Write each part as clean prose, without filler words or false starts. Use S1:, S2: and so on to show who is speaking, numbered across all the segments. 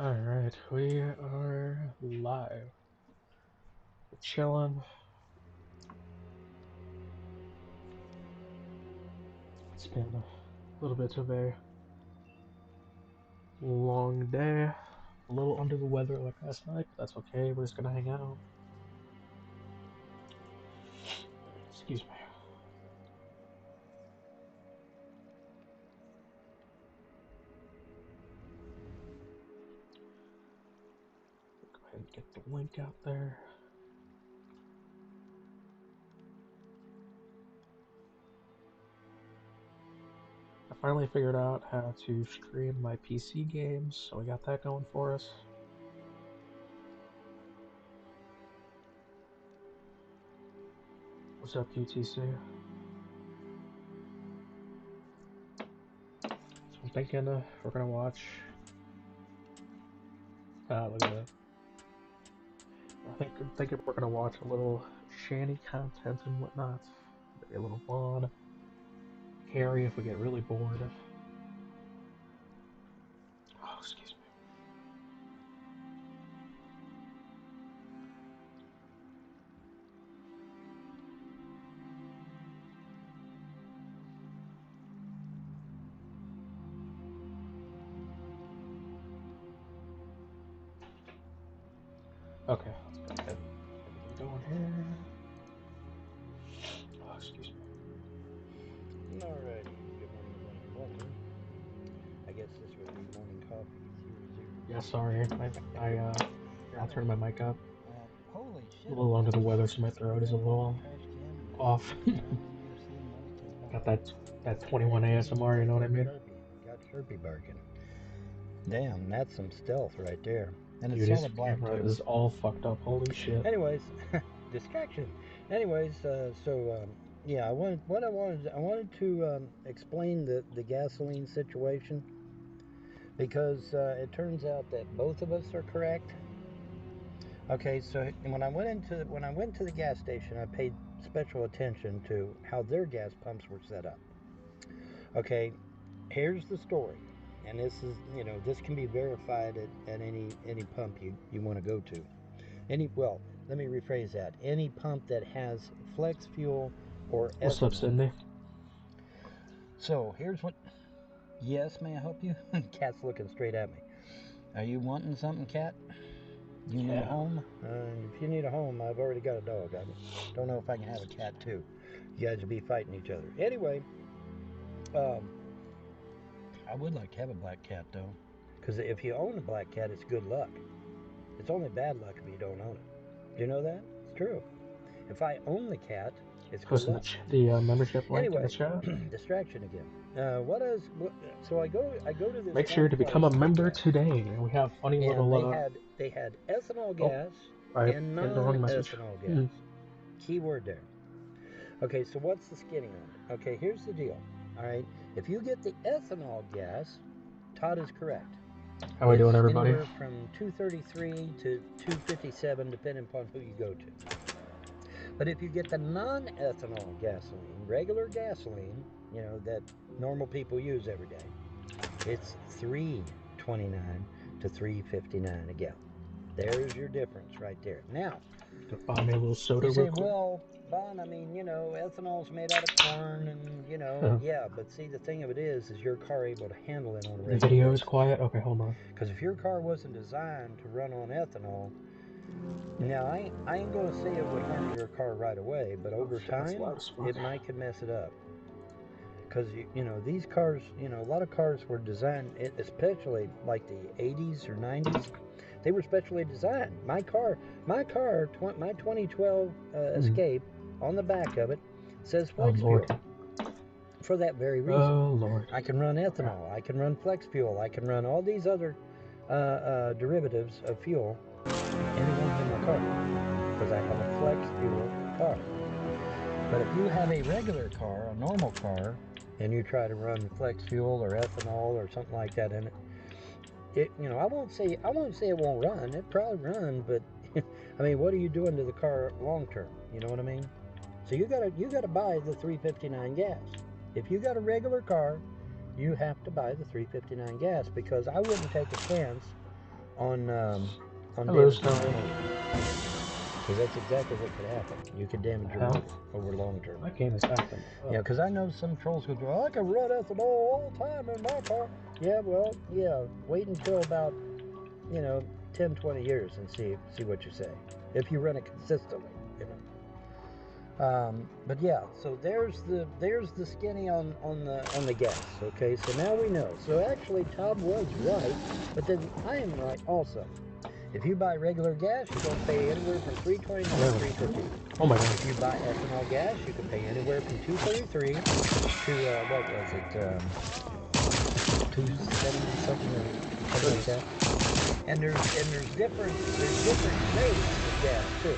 S1: Alright, we are live. We're chilling. It's been a little bit of a long day. A little under the weather like last night, but that's okay. We're just gonna hang out. Excuse me. Go ahead and get the link out there. I finally figured out how to stream my PC games, so we got that going for us. What's up, UTC? So I'm thinking we're gonna watch. Look at that. I'm thinking we're gonna watch a little Shanny content and whatnot. Maybe a little Vaughn, Carrie if we get really bored. Oh, excuse me. Okay, let's go ahead. Get going here. Oh, excuse me.
S2: Alrighty, good morning. I guess this would be morning coffee 00.
S1: Yeah, sorry. I'll turn my mic up.
S2: Holy shit!
S1: A little under the weather, so my throat is a little off. Got that 21 ASMR, you know what I mean?
S2: Got Sherpy barking. Damn, that's some stealth right there. And
S1: Dude,
S2: it's
S1: his
S2: solid black
S1: camera
S2: too.
S1: is all fucked up. Holy shit.
S2: Anyways, distraction. Anyways, yeah, I wanted to explain the gasoline situation because it turns out that both of us are correct. Okay, so when I went to the gas station, I paid special attention to how their gas pumps were set up. Okay, here's the story, and this can be verified at any pump you want to go to. Let me rephrase that. Any pump that has flex fuel or
S1: What's up,
S2: ethanol.
S1: Sydney?
S2: So here's what. Yes, may I help you? Cat's looking straight at me. Are you wanting something, Cat? You need a home? If you need a home, I've already got a dog. I don't know if I can have a cat too. You guys will be fighting each other. Anyway, I would like to have a black cat though, because if you own a black cat, it's good luck. It's only bad luck if you don't own it. Do you know that? It's true. If I own the cat, it's good
S1: Posting
S2: luck.
S1: the membership link in the
S2: Anyway,
S1: chat.
S2: distraction again. So I go to this
S1: Make sure
S2: one
S1: to become
S2: place
S1: a
S2: to get
S1: member
S2: gas,
S1: today. We have funny
S2: and
S1: little
S2: they had ethanol
S1: oh,
S2: gas
S1: I
S2: and
S1: hit the wrong message.
S2: non-ethanol gas. Keyword there. Okay, so what's the skinny on it? Okay, here's the deal. All right, if you get the ethanol gas, Todd is correct.
S1: How we doing, everybody?
S2: Anywhere from 233 to 257, depending upon who you go to. But if you get the non-ethanol gasoline, regular gasoline, that normal people use every day, it's $3.29 to $3.59 a gallon. There's your difference right there. Now,
S1: To buy me a little soda
S2: you say,
S1: real quick.
S2: well, Bon, I mean, ethanol's made out of corn, and yeah. But see, the thing of it is your car able to handle it on a
S1: The
S2: regular
S1: video
S2: basis?
S1: is quiet. Okay, hold on.
S2: Because if your car wasn't designed to run on ethanol, now I ain't gonna say it would harm your car right away, but over time it might could mess it up. Because these cars, a lot of cars were designed, especially like the 80s or 90s. They were specially designed. My 2012 Escape, on the back of it says flex fuel. For that very reason.
S1: Oh Lord.
S2: I can run ethanol. I can run flex fuel. I can run all these other derivatives of fuel anywhere in my car because I have a flex fuel car. But if you have a regular car, a normal car, and you try to run flex fuel or ethanol or something like that in it, I won't say it won't run. It probably run, but I mean, what are you doing to the car long term? You know what I mean? So you gotta buy the 359 gas. If you got a regular car, you have to buy the 359 gas because I wouldn't take a chance on
S1: Hello,
S2: damaging your
S1: Shanny.
S2: motor. Because that's exactly what could happen. You could damage your motor over long term.
S1: My game is acting.
S2: Yeah, because I know some trolls go, well, I can run ethanol all the time in my car. Yeah, well, yeah. Wait until about, 10, 20 years and see what you say. If you run it consistently, But yeah, so there's the skinny on the gas. Okay, so now we know. So actually, Todd was right, but then I am right also. If you buy regular gas, you're going to pay anywhere from $3.29 to $3.50.
S1: Oh my god.
S2: If you buy ethanol gas, you can pay anywhere from $2.33 to what was it, $2.70 something like that. And there's different grades of gas too.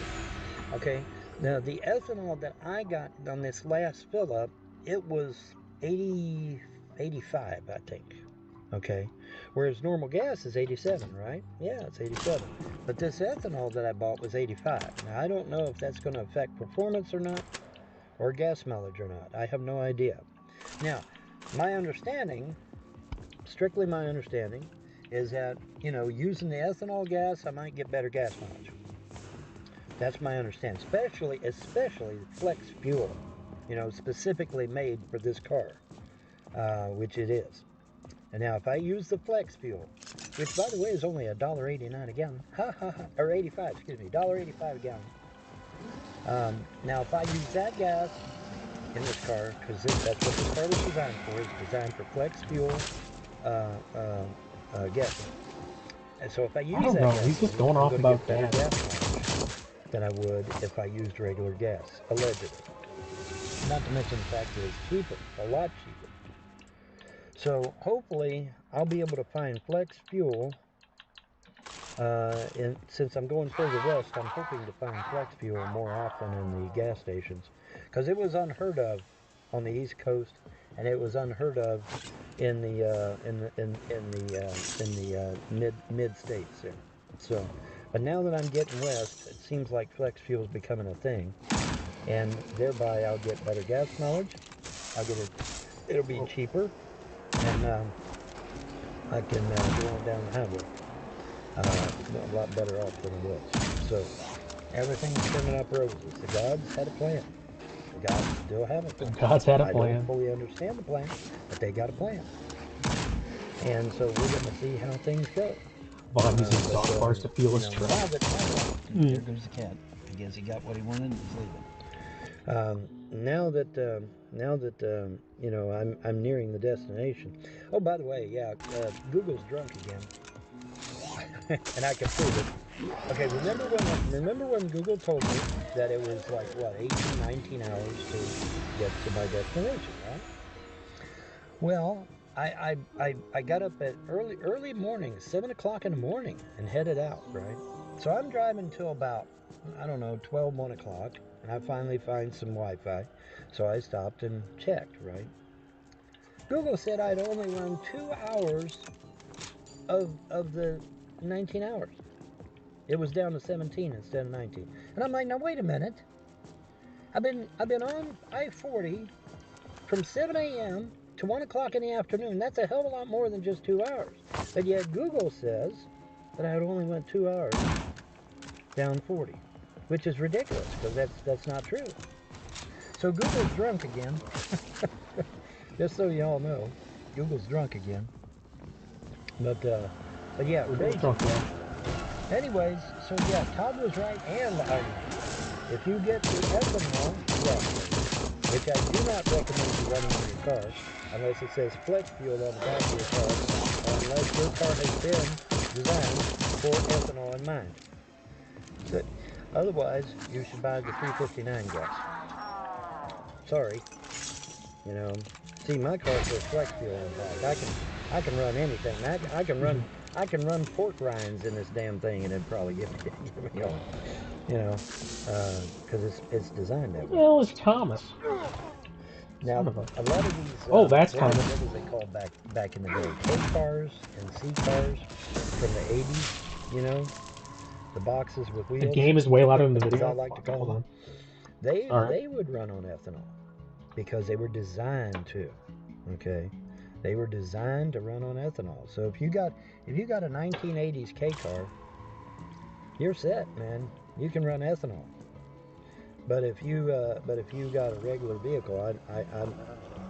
S2: Okay. Now the ethanol that I got on this last fill up, it was 85, I think. Okay, whereas normal gas is 87, right? Yeah, it's 87. But this ethanol that I bought was 85. Now, I don't know if that's going to affect performance or not, or gas mileage or not. I have no idea. Now, my understanding, strictly my understanding, is that, using the ethanol gas, I might get better gas mileage. That's my understanding, especially flex fuel, specifically made for this car, which it is. And now if I use the flex fuel, which by the way is only $1.89 a gallon, or 85, excuse me, $1.85 a gallon. Now if I use that gas in this car, because that's what this car was designed for, it's designed for flex fuel gasoline. And so if I use that gas,
S1: He's just
S2: I'm
S1: going off
S2: going to
S1: about
S2: get better
S1: gas.
S2: gas mileage than I would if I used regular gas, allegedly. Not to mention the fact that it's cheaper, a lot cheaper. So hopefully I'll be able to find flex fuel. And since I'm going further west, I'm hoping to find flex fuel more often in the gas stations, because it was unheard of on the East Coast, and it was unheard of in the mid states there. So, but now that I'm getting west, it seems like flex fuel is becoming a thing, and thereby I'll get better gas mileage. It'll be cheaper, and I can go on down the highway a lot better off than it was. So everything's turning up roses. The gods had a plan. The gods still have a plan.
S1: The gods had a
S2: I
S1: plan.
S2: don't fully understand the plan, but they got a plan. And so we're going to see how things go.
S1: Vaughn uses dog bars to fuel his truck.
S2: There goes the cat. I guess he got what he wanted and he's leaving. Now that I'm nearing the destination. Oh, by the way, yeah, Google's drunk again, and I can prove it. Okay, remember when Google told me that it was like what 18, 19 hours to get to my destination, right? Well, I got up at early morning, 7 o'clock in the morning, and headed out, right? So I'm driving till about, I don't know, 12, 1 o'clock, and I finally find some Wi-Fi. So I stopped and checked, right? Google said I'd only run 2 hours of the 19 hours. It was down to 17 instead of 19. And I'm like, now wait a minute. I've been on I-40 from 7 a.m. to 1 o'clock in the afternoon. That's a hell of a lot more than just 2 hours. But yet Google says that I had only went 2 hours down 40, which is ridiculous because that's not true. So Google's drunk again. Just so y'all know, Google's drunk again. But yeah, crazy. Anyways, so yeah, Todd was right and I'm right. If you get the ethanol, which I do not recommend you running in your car, unless it says flex fuel on the back of your car, unless your car has been designed for ethanol in mind. But otherwise, you should buy the 359 gas. Sorry, see my car says flex fuel on the back. I can run anything. I can run pork rinds in this damn thing, and it'd probably get me on. Because it's designed that way.
S1: Well, it's Thomas.
S2: Now, a lot of these,
S1: oh, that's
S2: what
S1: Thomas.
S2: was they called back in the day? K cars and C cars from the 80s, the boxes with wheels.
S1: The game is way louder than the video.
S2: As I like to call them. They would run on ethanol because they were designed to. Okay, They were designed to run on ethanol. So if you got a 1980s K car, you're set, man. You can run ethanol. But if you got a regular vehicle, I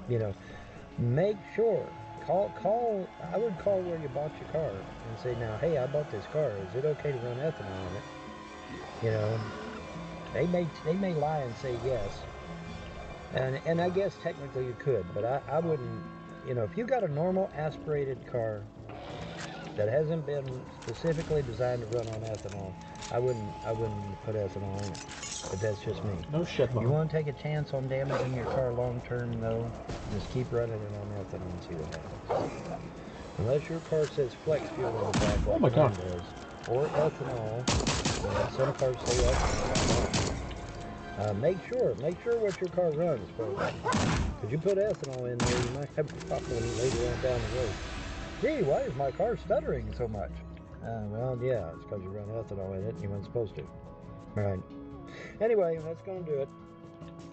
S2: you know, make sure call. I would call where you bought your car and say, now, hey, I bought this car. Is it okay to run ethanol in it? You know, they may lie and say yes, and I guess technically you could, but I wouldn't. You know, if you got a normal aspirated car that hasn't been specifically designed to run on ethanol, I wouldn't put ethanol in it. But that's just me.
S1: No shit,
S2: You
S1: Mom.
S2: want to take a chance on damaging your car long term, though? Just keep running it on ethanol and see what happens. Unless your car says flex fuel on the back,
S1: Oh
S2: like
S1: my
S2: mine
S1: god.
S2: does, or ethanol. Some cars say ethanol. Make sure what your car runs, folks. Because you put ethanol in there, you might have a problem later on down the road. Gee, why is my car stuttering so much? Well, yeah, it's because you run ethanol in it and you weren't supposed to. All right. Anyway, that's going to do it.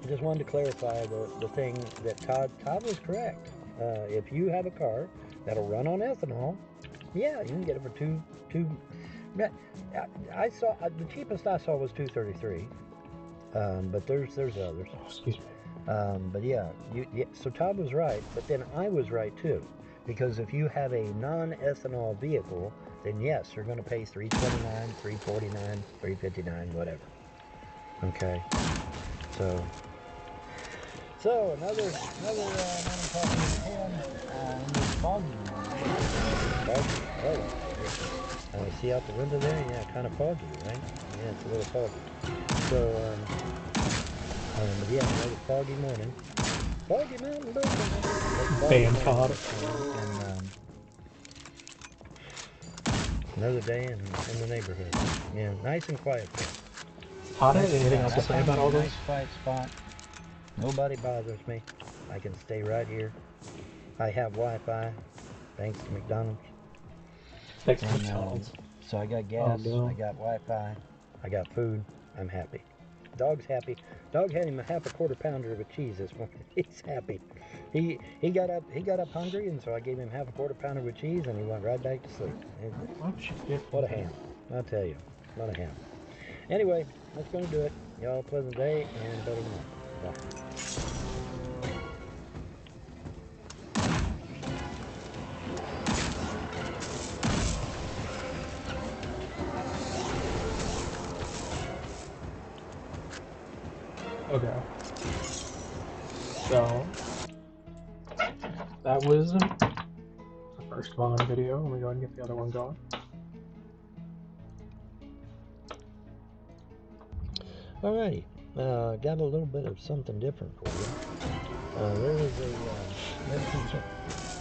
S2: I just wanted to clarify the thing that Todd was correct. If you have a car that'll run on ethanol, yeah, you can get it for two. I saw the cheapest I saw was $233. But there's others.
S1: Oh, excuse me.
S2: But yeah, so Todd was right, but then I was right too, because if you have a non-ethanol vehicle, then yes, you're going to pay $329, $349, $359, whatever. Okay, so another morning coffee in this foggy morning. Foggy. See out the window there? Yeah, kind of foggy, right? Yeah, it's a little foggy. So but yeah, another foggy morning. Foggy mountain boat.
S1: Damn, Todd.
S2: And another day in the neighborhood. Yeah, nice and quiet.
S1: Todd had anything else to say about all
S2: nice
S1: this?
S2: quiet spot. Nobody bothers me. I can stay right here. I have Wi-Fi, thanks to McDonald's.
S1: Thanks to
S2: And
S1: McDonald's.
S2: so I got
S1: Oh
S2: gas,
S1: no.
S2: I got Wi-Fi, I got food. I'm happy. Dog's happy. Dog had him a half a quarter pounder of cheese this morning. He's happy. He got up hungry, and so I gave him half a quarter pounder with cheese, and he went right back to sleep.
S1: Why would you give
S2: What a
S1: him
S2: ham! I'll tell you, what a ham. Anyway, that's gonna do it. Y'all, a pleasant day and better tomorrow. Bye.
S1: that? Okay. So, that was the first Vaughn video. Let me go ahead and get the other one going.
S2: Alrighty, got a little bit of something different for you. There is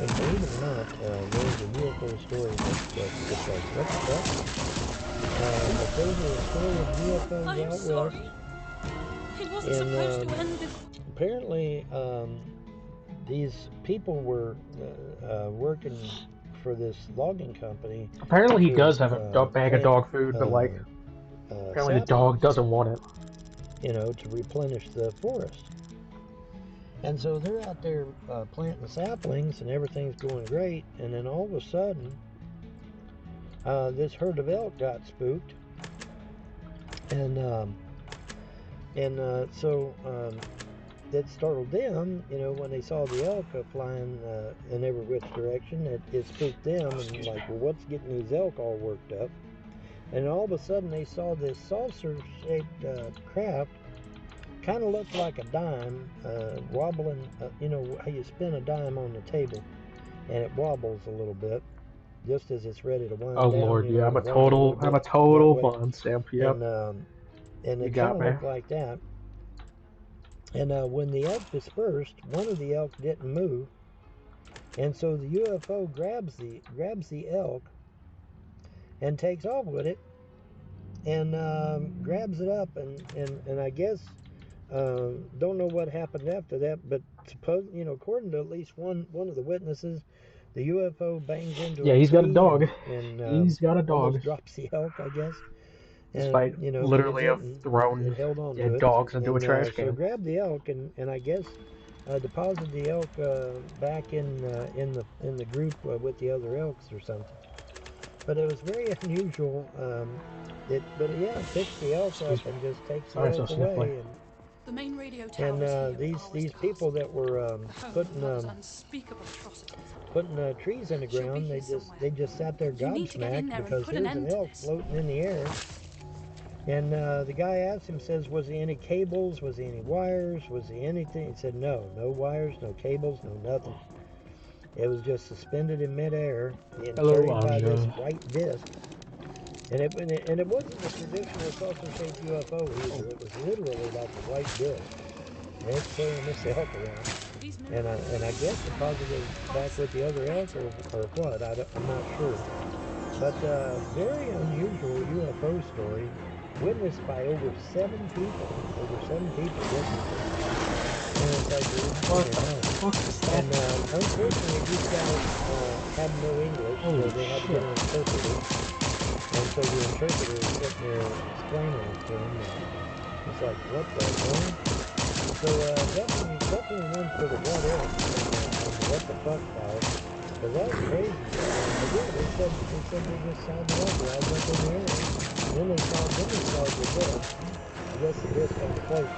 S2: and believe it or not, there's a UFO story that's like, but there's a story of UFOs out
S3: sorry.
S2: west.
S3: It wasn't
S2: And
S3: supposed to end this.
S2: apparently, these people were working for this logging company.
S1: Apparently, he
S2: To
S1: does have a bag of
S2: plant
S1: dog food, but like, apparently the
S2: saplings,
S1: dog doesn't want it.
S2: to replenish the forest. And so they're out there planting saplings, and everything's going great. And then all of a sudden, this herd of elk got spooked, and so that startled them. When they saw the elk flying in every which direction, it spooked them, and like, well, what's getting these elk all worked up? And all of a sudden, they saw this saucer-shaped craft. Kind of looked like a dime, wobbling. How you spin a dime on the table, and it wobbles a little bit, just as it's ready to wind
S1: Oh
S2: down.
S1: lord, yeah, I'm a
S2: Wind a little bit that
S1: total
S2: way,
S1: Vaughn stamp. Yep,
S2: and
S1: you
S2: it kind
S1: got
S2: of
S1: me.
S2: looked like that. And when the elk dispersed, one of the elk didn't move, and so the UFO grabs the elk and takes off with it, and grabs it up, and I guess don't know what happened after that, but according to at least one of the witnesses, the UFO bangs into
S1: Yeah,
S2: a
S1: he's got a
S2: tree
S1: dog.
S2: and
S1: He's got a
S2: almost
S1: dog.
S2: drops the elk, I guess. And
S1: Despite
S2: but it
S1: literally have
S2: didn't. It
S1: thrown
S2: held on to
S1: dead
S2: it,
S1: dogs into a
S2: and
S1: trash
S2: so
S1: can.
S2: grabbed the elk, and I guess deposited the elk back in the group with the other elks or something. But it was very unusual. But yeah, it picks the elk
S1: Excuse
S2: up
S1: me.
S2: and just takes the
S1: Sorry, so
S2: elk
S1: sniffly.
S2: away.
S3: The main radio
S2: And
S3: towers here
S2: these people that were
S3: unspeakable atrocities.
S2: putting trees in the
S3: She'll be
S2: ground,
S3: here
S2: they just sat there
S3: You need to get in
S2: gobsmacked
S3: there and
S2: because
S3: put an
S2: here's an
S3: end to
S2: elk
S3: this.
S2: floating in the air. And the guy asked him, says, was there any cables? Was there any wires? Was there anything? He said, no wires, no cables, no nothing. It was just suspended in midair and
S1: Hello,
S2: carried by this
S1: Anja.
S2: white disc. And it wasn't the traditional saucer-shaped UFO either. It was literally like a white disc. And it's carrying this elk around. And I guess deposited back with the other elk or what. I'm not sure. But very unusual UFO story, witnessed by over 7 people. Over 7 people witnessed it. And it's like,
S1: What the fuck is that?
S2: and unfortunately, these guys had no English, so
S1: Holy
S2: they had to
S1: shit.
S2: get an interpreter. And so the interpreter is sitting there explaining it to them. It's like, what the hell? So definitely one for the what if and the what the fuck file. Because that was crazy. Again, they said they just saw the elk rise up in the air. And then they saw the disc. I guess the disc on the plate.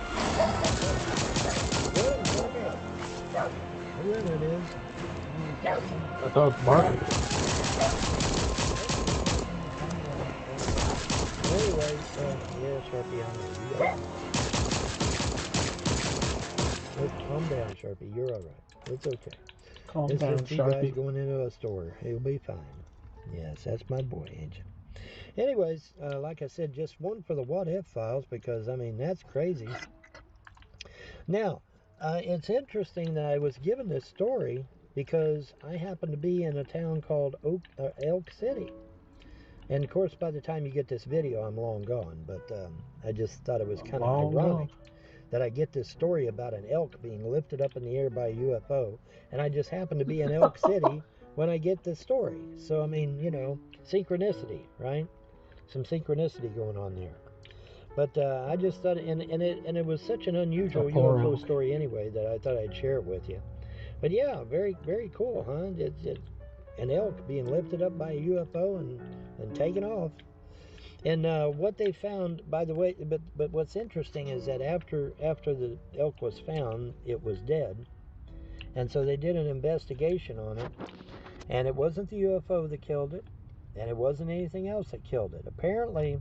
S2: Go ahead and fuck out. Whoever it is.
S1: That dog's barking.
S2: Anyway, yeah, Sharpie, I know you got it. Calm down, Sharpie. You're all right. It's okay.
S1: Calm
S2: It's
S1: down,
S2: just 2 guys
S1: Sharpie.
S2: going into a store. He'll be fine. Yes, that's my boy, Angel. Anyways, like I said, just one for the what if files because I mean that's crazy. Now, it's interesting that I was given this story because I happen to be in a town called Elk City. And of course, by the time you get this video, I'm long gone. But I just thought it was kind of
S1: Long
S2: ironic
S1: gone.
S2: that I get this story about an elk being lifted up in the air by a UFO, and I just happen to be in Elk City when I get this story. So I mean, synchronicity, right? Some synchronicity going on there. But I just thought, and it was such an unusual
S1: That poor
S2: UFO
S1: elk.
S2: story anyway that I thought I'd share it with you. But yeah, very very cool, huh? It's an elk being lifted up by a UFO and taken off. And what they found, by the way, but what's interesting is that after the elk was found, it was dead, and so they did an investigation on it, and it wasn't the UFO that killed it, and it wasn't anything else that killed it. Apparently,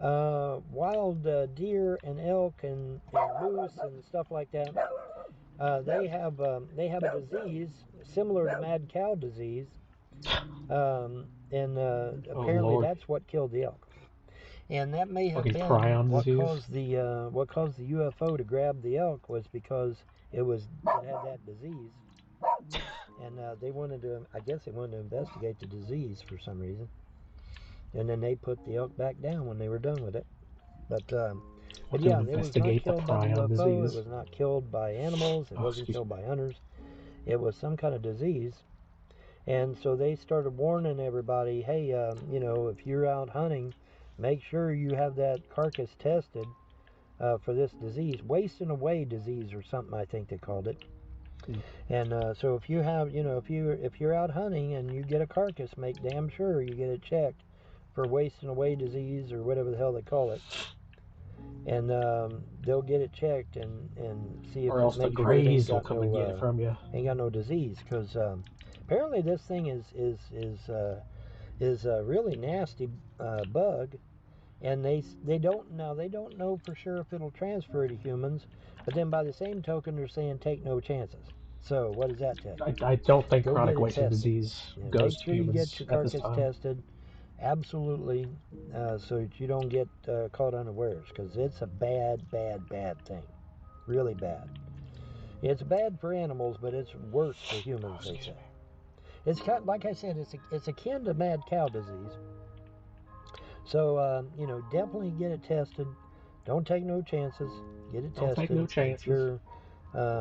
S2: wild deer and elk and moose and stuff like that, they have a disease similar to mad cow disease, and
S1: Oh
S2: apparently
S1: lord.
S2: that's what killed the elk. And that may have
S1: Fucking
S2: been
S1: prion
S2: what
S1: disease.
S2: caused the UFO to grab the elk was because it had that disease, and they wanted to. I guess they wanted to investigate the disease for some reason, and then they put the elk back down when they were done with it. But
S1: Want to
S2: yeah, it was not
S1: investigate the
S2: killed by the
S1: prion
S2: UFO. It
S1: disease.
S2: was not killed by animals. It
S1: Oh,
S2: wasn't
S1: excuse
S2: killed
S1: me.
S2: by hunters. It was some kind of disease. And so they started warning everybody, hey, if you're out hunting, make sure you have that carcass tested for this disease, wasting away disease or something, I think they called it. And so if you have, if you're out hunting and you get a carcass, make damn sure you get it checked for wasting away disease or whatever the hell they call it. And they'll get it checked and see if
S1: Or else the
S2: make sure it
S1: Greys will come and get it from you.
S2: ain't got no disease because apparently this thing is a really nasty bug, and they don't know for sure if it'll transfer to humans, but then by the same token they're saying take no chances. So what does that tell you?
S1: I don't think
S2: Go get
S1: chronic
S2: it
S1: wasting
S2: tested.
S1: disease goes
S2: Make
S1: to
S2: sure you get
S1: humans
S2: your
S1: at this
S2: carcass
S1: time.
S2: tested, absolutely, so that you don't get caught unawares, because it's a bad thing, really bad. It's bad for animals, but it's worse for humans, they say. It's kind of, like I said, it's akin to mad cow disease. So definitely get it tested. Don't take no chances. Get it
S1: Don't take
S2: tested.
S1: no chances.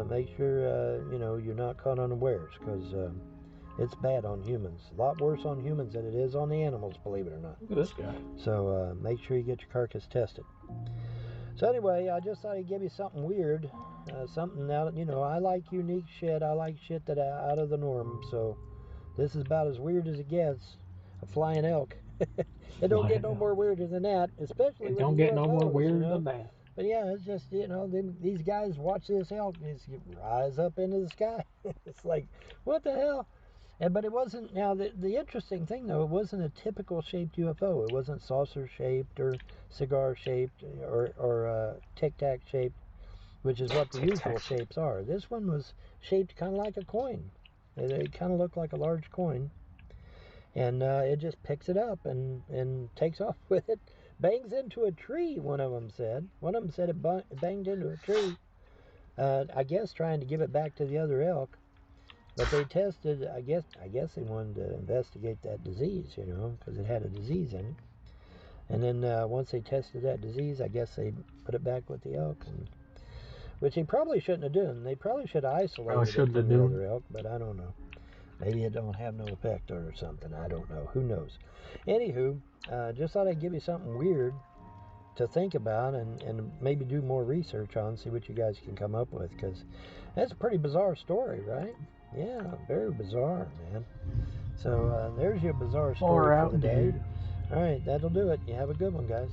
S2: Make sure you're not caught unawares, because it's bad on humans. A lot worse on humans than it is on the animals, believe it or not.
S1: Look at this guy.
S2: So make sure you get your carcass tested. So anyway, I just thought I'd give you something weird, something out. I like unique shit. I like shit that out of the norm. So this is about as weird as it gets. A flying elk. It don't get
S1: Flying
S2: no more
S1: elk.
S2: weird than that, especially
S1: It
S2: with
S1: don't
S2: the
S1: get no more
S2: UFOs.
S1: weird than that.
S2: But yeah, it's just these guys watch this elk just rise up into the sky. It's like, what the hell? But it wasn't. Now the interesting thing though, it wasn't a typical shaped UFO. It wasn't saucer shaped or cigar shaped or tic tac shaped, which is what the usual shapes are. This one was shaped kind of like a coin. It kind of looked like a large coin, and it just picks it up and takes off with it. Bangs into a tree. One of them said. One of them said it banged into a tree. I guess trying to give it back to the other elk. But they tested. I guess they wanted to investigate that disease, because it had a disease in it. And then once they tested that disease, I guess they put it back with the elk, which they probably shouldn't have done. They probably should have
S1: Probably
S2: isolated it
S1: shouldn't have
S2: from the
S1: done.
S2: other elk, but I don't know. Maybe it don't have no effect or something. I don't know. Who knows? Anywho, just thought I'd give you something weird to think about and maybe do more research on, see what you guys can come up with, because that's a pretty bizarre story, right? Yeah, very bizarre, man. So there's your bizarre story
S1: Far
S2: for the
S1: out,
S2: day.
S1: dude.
S2: All right, that'll do it. You have a good one, guys.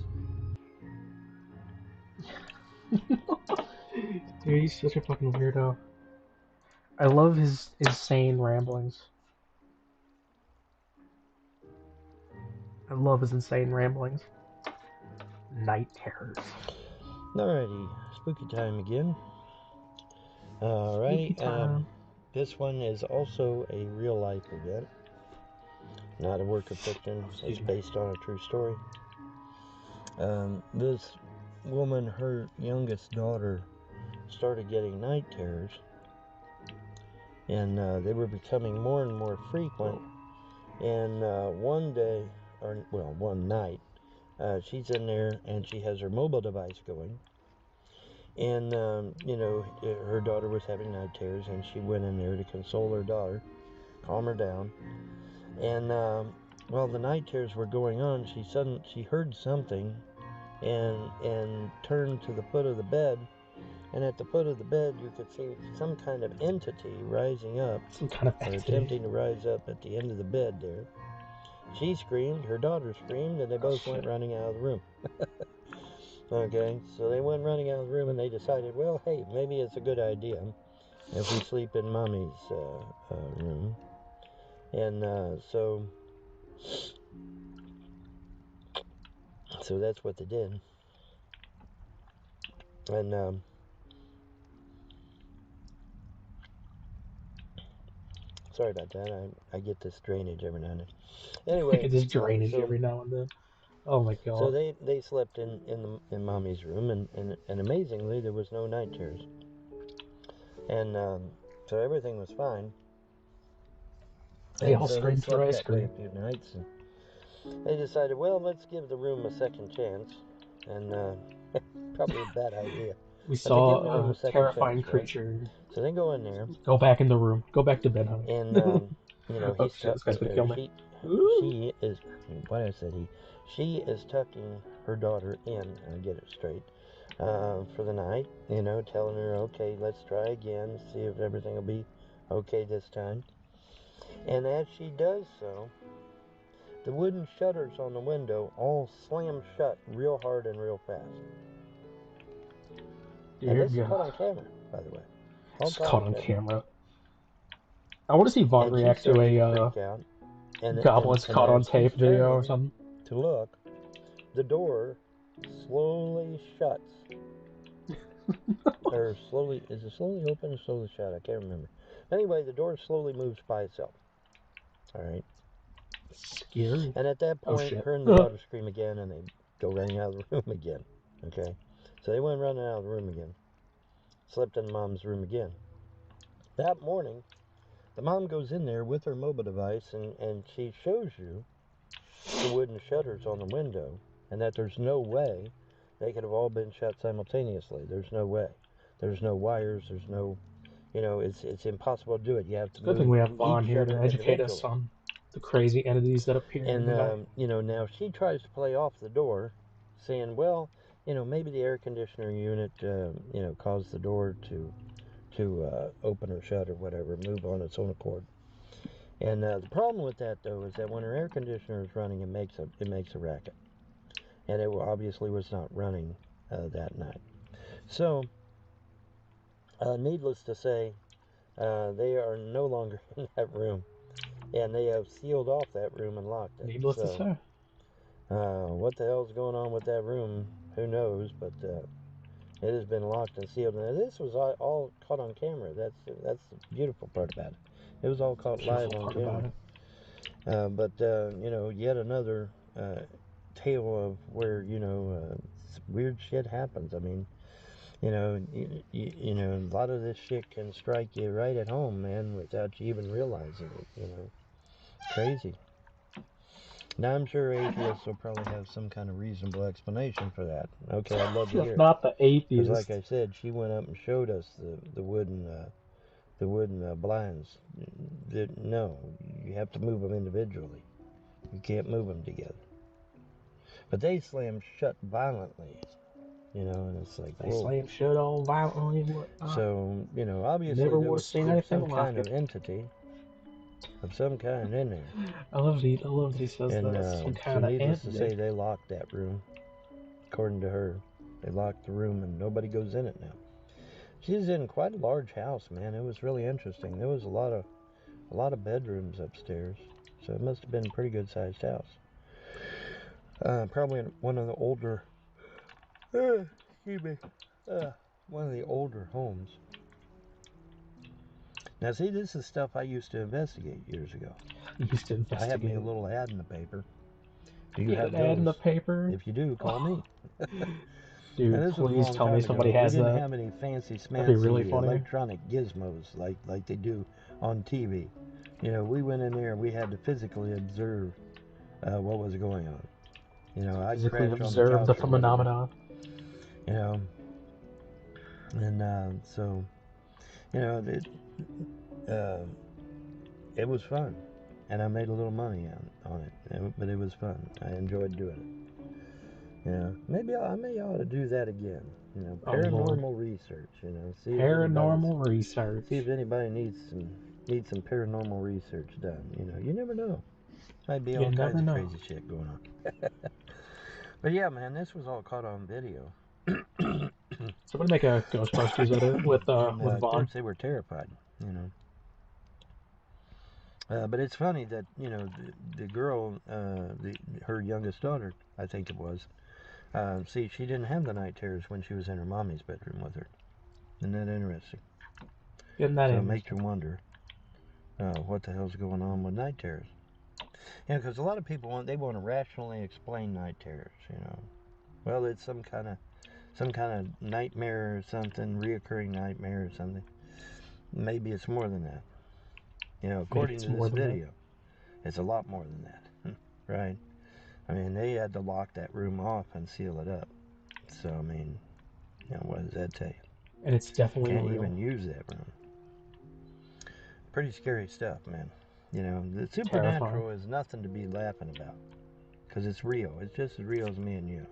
S1: Dude, he's such a fucking weirdo. I love his insane ramblings. I love his insane ramblings. Night terrors.
S2: Alrighty, spooky time again.
S1: Spooky
S2: Alright,
S1: time.
S2: this one is also a real life event, not a work of fiction. It's
S1: Excuse me.
S2: based on a true story. This woman, her youngest daughter, started getting night terrors, and they were becoming more and more frequent. And one day, one night, she's in there and she has her mobile device going. And, her daughter was having night terrors, and she went in there to console her daughter, calm her down. And while the night terrors were going on, she heard something and turned to the foot of the bed. And at the foot of the bed, you could see some kind of entity rising up,
S1: Some kind of
S2: or
S1: entity.
S2: attempting to rise up at the end of the bed there. She screamed, her daughter screamed, and they both went running out of the room. Okay, so they went running out of the room, and they decided, well, hey, maybe it's a good idea if we sleep in Mommy's room. And so that's what they did. And sorry about that. I get this drainage every now and then.
S1: I
S2: Anyway,
S1: get this drainage
S2: so
S1: every now and then. Oh my
S2: so
S1: god.
S2: they slept in Mommy's room, and amazingly there was no night terrors, and so everything was fine.
S1: They
S2: And
S1: all
S2: so they
S1: screamed for
S2: slept
S1: ice
S2: that way
S1: cream.
S2: a few nights, and they decided, well, let's give the room a second chance, and probably a bad idea,
S1: We
S2: but they
S1: saw
S2: give the room
S1: a
S2: a second
S1: terrifying
S2: chance, right?
S1: creature.
S2: So they go in there,
S1: Go back in the room. Go back to bed, honey.
S2: and
S1: Oh shit, this guy's gonna kill me.
S2: she is what I said she is tucking her daughter in. I get it straight. For the night, telling her, okay, let's try again, see if everything will be okay this time. And as she does so, the wooden shutters on the window all slam shut real hard and real fast. And
S1: Dear
S2: this is caught
S1: God.
S2: on camera, by the way. All
S1: It's
S2: caught
S1: caught
S2: on
S1: on
S2: camera.
S1: camera. I want to see Vaughn
S2: And she's
S1: react to
S2: starting to
S1: a
S2: freak out.
S1: goblins
S2: And
S1: caught on
S2: as he's
S1: tape video or
S2: turning
S1: something.
S2: to look, the door slowly shuts. Or slowly, is it slowly open or slowly shut? I can't remember. Anyway, the door slowly moves by itself. All right.
S1: Scary.
S2: And at that
S1: Oh
S2: point,
S1: shit.
S2: her and the daughter scream again, and they go running out of the room again. Okay. So they went running out of the room again. Slept in Mom's room again. That morning, the mom goes in there with her mobile device, and she shows you the wooden shutters on the window, and that there's no way they could have all been shut simultaneously. There's no way. There's no wires. There's no, it's impossible to do it. You have
S1: It's
S2: to
S1: a good thing
S2: move
S1: we have
S2: each
S1: Vaughn here to
S2: shutter
S1: educate us
S2: individually.
S1: on the crazy entities that appear in
S2: And,
S1: the night.
S2: now she tries to play off the door, saying, well, maybe the air conditioner unit, caused the door to open or shut or whatever, move on its own accord. And the problem with that, though, is that when our air conditioner is running, it makes a racket, and it obviously was not running that night. So, needless to say, they are no longer in that room, and they have sealed off that room and locked it.
S1: Needless to say.
S2: What the hell's going on with that room? Who knows? But it has been locked and sealed. And this was all caught on camera. That's the beautiful part about it. It was all caught live on camera. But yet another tale of where weird shit happens. I mean, a lot of this shit can strike you right at home, man, without you even realizing it. Crazy. Now, I'm sure atheists will probably have some kind of reasonable explanation for that. Okay, I'd love to hear it.
S1: Not the atheist.
S2: Because, like I said, she went up and showed us the wooden blinds. No, you have to move them individually. You can't move them together. But they slammed shut violently, and it's like,
S1: they
S2: whoa.
S1: slammed shut all violently and whatnot.
S2: So, obviously
S1: Never
S2: there
S1: would have
S2: was
S1: seen anything
S2: some
S1: like
S2: kind of entity of some kind in there.
S1: I love that he says
S2: And
S1: that. Some
S2: so
S1: kind of
S2: needless to say,
S1: entity.
S2: they locked that room. According to her, they locked the room and nobody goes in it now. She's in quite a large house, man. It was really interesting. There was a lot of bedrooms upstairs, so it must have been a pretty good sized house. Probably one of the older, one of the older homes. Now, see, this is stuff I used to investigate years ago.
S1: You used to investigate.
S2: I have me a little ad in the paper. Do you
S1: Get
S2: have
S1: an ad in the
S2: those?
S1: paper?
S2: If you do, call me.
S1: Dude,
S2: Now, this was a
S1: please
S2: long
S1: tell me
S2: time
S1: somebody
S2: ago. We
S1: has
S2: didn't
S1: that.
S2: have any fancy
S1: That'd be really
S2: smancy
S1: funny.
S2: electronic gizmos like they do on TV. We went in there and we had to physically observe what was going on. I'd
S1: Physically
S2: crash on the
S1: observe
S2: couch
S1: the
S2: or whatever.
S1: phenomenon.
S2: And so it was fun, and I made a little money on it. But it was fun. I enjoyed doing it. Maybe I may ought to do that again. Paranormal research. See
S1: paranormal research.
S2: See if anybody needs some paranormal research done. You never know. Might be all kinds of crazy shit going on. But yeah, man, this was all caught on video.
S1: Somebody make a Ghostbusters edit with
S2: and,
S1: with
S2: of
S1: Vaughn.
S2: course, they were terrified. But it's funny that the girl, her youngest daughter, I think it was. See, she didn't have the night terrors when she was in her mommy's bedroom with her. Isn't that interesting? So it makes you wonder what the hell's going on with night terrors. Because a lot of people want to rationally explain night terrors. Well, it's some kind of nightmare or something, reoccurring nightmare or something. Maybe it's more than that. According to this video, it's a lot more than that, right? I mean, they had to lock that room off and seal it up. So, I mean, what does that tell you?
S1: And it's definitely
S2: Can't
S1: real.
S2: even use that room. Pretty scary stuff, man. The supernatural is nothing to be laughing about. Because it's real. It's just as real as me and you.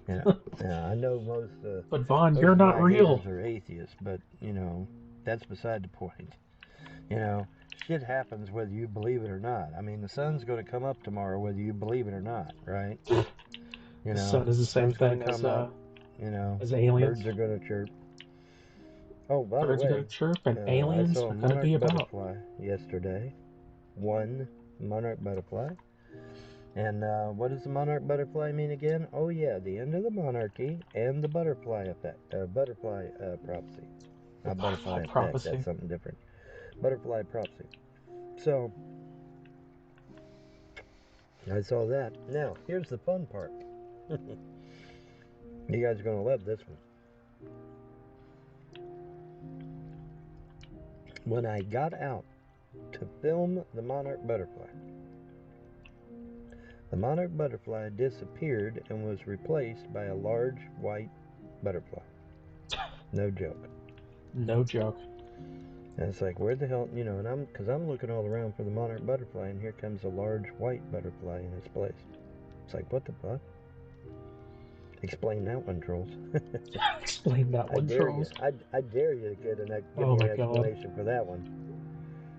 S2: I know most
S1: but Vaughn,
S2: most
S1: you're
S2: of
S1: not
S2: my
S1: real.
S2: haters are atheists, but, that's beside the point. Shit happens whether you believe it or not. I mean, the sun's going to come up tomorrow whether you believe it or not, right?
S1: The sun is the same thing as aliens.
S2: Birds are going to chirp. Oh, by the
S1: Birds
S2: way,
S1: are going to chirp and
S2: I
S1: aliens
S2: saw a
S1: are going to be
S2: monarch
S1: about.
S2: butterfly yesterday. One monarch butterfly. And what does the monarch butterfly mean again? Oh yeah, the end of the monarchy and the butterfly effect. Butterfly prophecy. Not butterfly effect,
S1: prophecy.
S2: that's something different. Butterfly prophecy. So, I saw that. Now, here's the fun part. You guys are going to love this one. When I got out to film the monarch butterfly disappeared and was replaced by a large white butterfly. No joke.
S1: No joke.
S2: And it's like, where the hell, and because I'm looking all around for the monarch butterfly, and here comes a large white butterfly in its place. It's like, what the fuck? Explain that one, trolls.
S1: Explain that one, trolls.
S2: I dare you to give
S1: Oh
S2: me
S1: my
S2: an
S1: god.
S2: explanation for that one.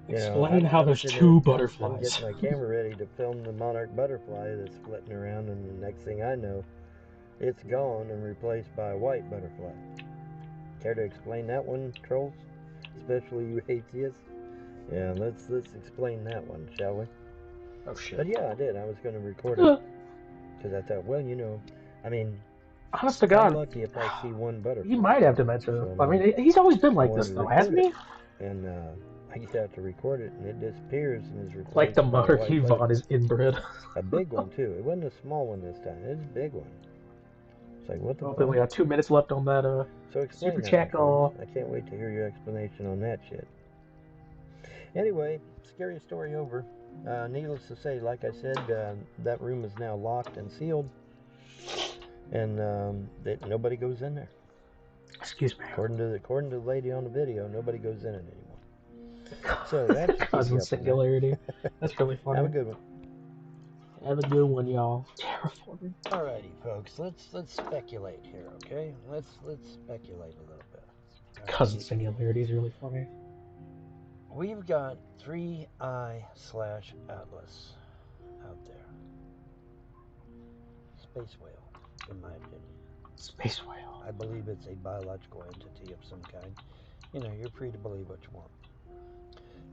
S2: You know,
S1: Explain how there's
S2: sitting there,
S1: two
S2: I'm
S1: butterflies.
S2: getting my camera ready to film the monarch butterfly that's flitting around, and the next thing I know, it's gone and replaced by a white butterfly. Care to explain that one, trolls? Especially you atheists? Yeah, let's explain that one, shall we?
S1: Oh shit.
S2: But yeah, I did. I was going to record it because I thought, well, you know, I mean,
S1: Honest to
S2: I'm
S1: God,
S2: lucky if I see one butterfly.
S1: he might have dementia.
S2: So,
S1: I mean, he's always been
S2: I
S1: like
S2: wanted
S1: this,
S2: to
S1: though,
S2: record
S1: hasn't he?
S2: it, and I get out to record it, and it disappears and is replaced
S1: Like the
S2: by a
S1: monarchy
S2: white
S1: Vaughn
S2: butterfly.
S1: is inbred.
S2: A big one too. It wasn't a small one this time. It was a big one. It's like, what the
S1: Well,
S2: fuck?
S1: we only got 2 minutes left on that
S2: So explain
S1: super
S2: that one,
S1: chat
S2: trolls.
S1: call.
S2: I can't wait to hear your explanation on that shit. Anyway, scary story over. Needless to say, like I said, that room is now locked and sealed, and nobody goes in there.
S1: Excuse me.
S2: According to the lady on the video, nobody goes in it anymore. So that should keep
S1: Cousin
S2: you up
S1: singularity. That's really funny.
S2: Have a good one.
S1: Have a good one, y'all. Terraforming.
S2: Alrighty, folks. Let's speculate here, okay? Let's speculate a little bit.
S1: Cousin singularity is really funny.
S2: We've got 3I/Atlas out there. Space whale, in my opinion.
S1: Space whale.
S2: I believe it's a biological entity of some kind. You know, you're free to believe what you want.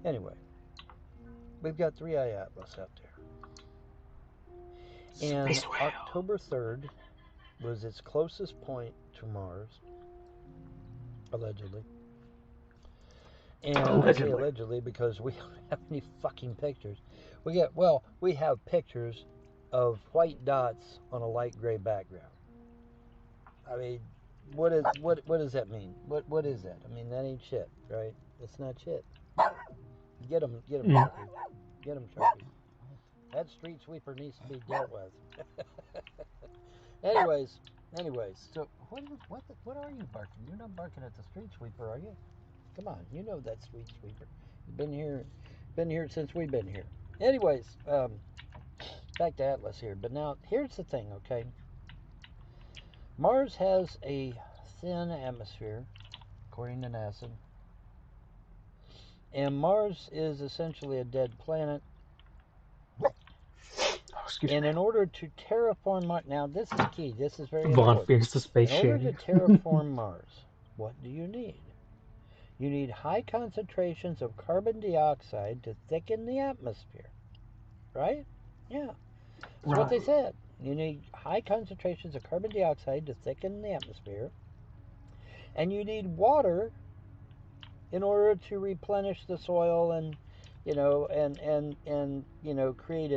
S2: Anyway, we've got 3I/Atlas out there. And
S1: Space whale.
S2: October 3rd was its closest point to Mars, allegedly. And I say allegedly because we don't have any fucking pictures. We have pictures of white dots on a light gray background. I mean, what does that mean? What is that? I mean, that ain't shit, right? That's not shit. Get them, Sharpie. Get them, Sharpie. That street sweeper needs to be dealt with. anyways, so what are you barking? You're not barking at the street sweeper, are you? Come on, you know that street sweeper. You've been here since we've been here. Anyways, back to Atlas here. But now here's the thing, okay? Mars has a thin atmosphere, according to NASA. And Mars is essentially a dead planet. And in order to terraform Mars, now this is key. This is very
S1: Vaughn
S2: important.
S1: fears the space
S2: In order
S1: Shanny.
S2: to terraform Mars, what do you need? You need high concentrations of carbon dioxide to thicken the atmosphere. Right? Yeah. That's what they said. You need high concentrations of carbon dioxide to thicken the atmosphere. And you need water in order to replenish the soil and create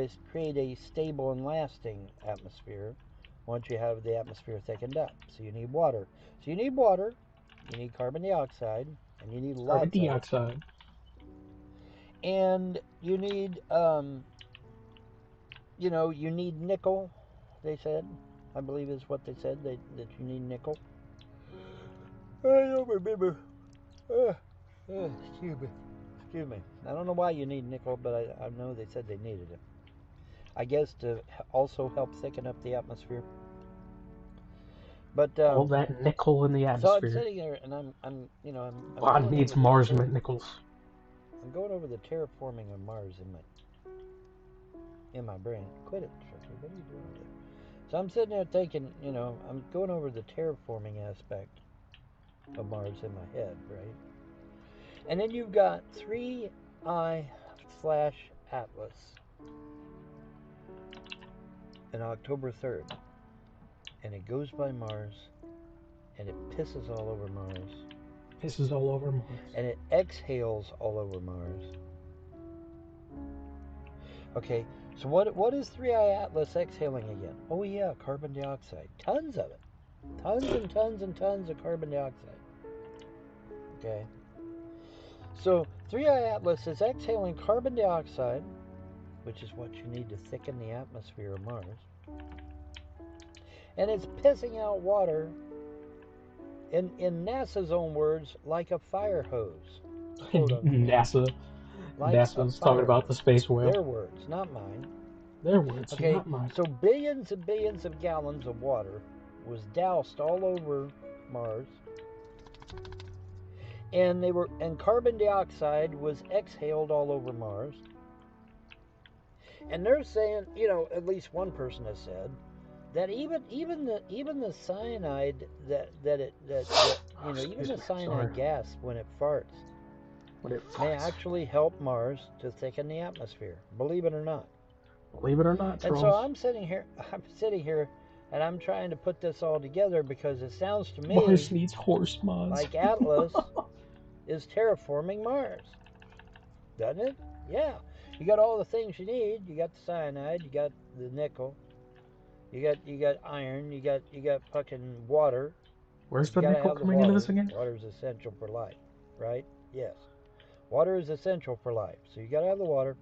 S2: a stable and lasting atmosphere once you have the atmosphere thickened up. So you need water. You need carbon dioxide, and you need lots
S1: carbon dioxide.
S2: of it. And you need you need nickel, they said. I believe is what they said, that you need nickel. I don't remember. Excuse me. I don't know why you need nickel, but I know they said they needed it. I guess to also help thicken up the atmosphere. But
S1: all that nickel in the atmosphere.
S2: So I'm sitting there and I'm
S1: Vaughn needs Mars nickels.
S2: I'm going over the terraforming of Mars in my brain. Quit it, Sharky. What are you doing there? So I'm sitting there thinking, I'm going over the terraforming aspect of Mars in my head, right? And then you've got 3I/Atlas on October 3rd. And it goes by Mars, and it pisses all over Mars.
S1: Pisses all over Mars.
S2: And it exhales all over Mars. Okay, so what is 3I/Atlas exhaling again? Oh yeah, carbon dioxide. Tons of it. Tons and tons and tons of carbon dioxide. Okay. So 3I/Atlas is exhaling carbon dioxide, which is what you need to thicken the atmosphere of Mars. And it's pissing out water, in NASA's own words, like a fire hose.
S1: NASA's talking about the space whale.
S2: Their words, not mine.
S1: Their words,
S2: okay,
S1: not mine.
S2: So billions and billions of gallons of water was doused all over Mars, and carbon dioxide was exhaled all over Mars. And they're saying, at least one person has said that even the cyanide even the cyanide gas when it farts may actually help Mars to thicken the atmosphere. Believe it or not.
S1: Believe it or not, trolls.
S2: And so I'm sitting here, and I'm trying to put this all together because it sounds to me
S1: Mars needs horse mods.
S2: Like Atlas is terraforming Mars, doesn't it? Yeah. You got all the things you need. You got the cyanide. You got the nickel. You got iron. You got fucking water.
S1: Where's the nickel coming into this again?
S2: Water is essential for life, right? Yes. Water is essential for life. So you got to have the water.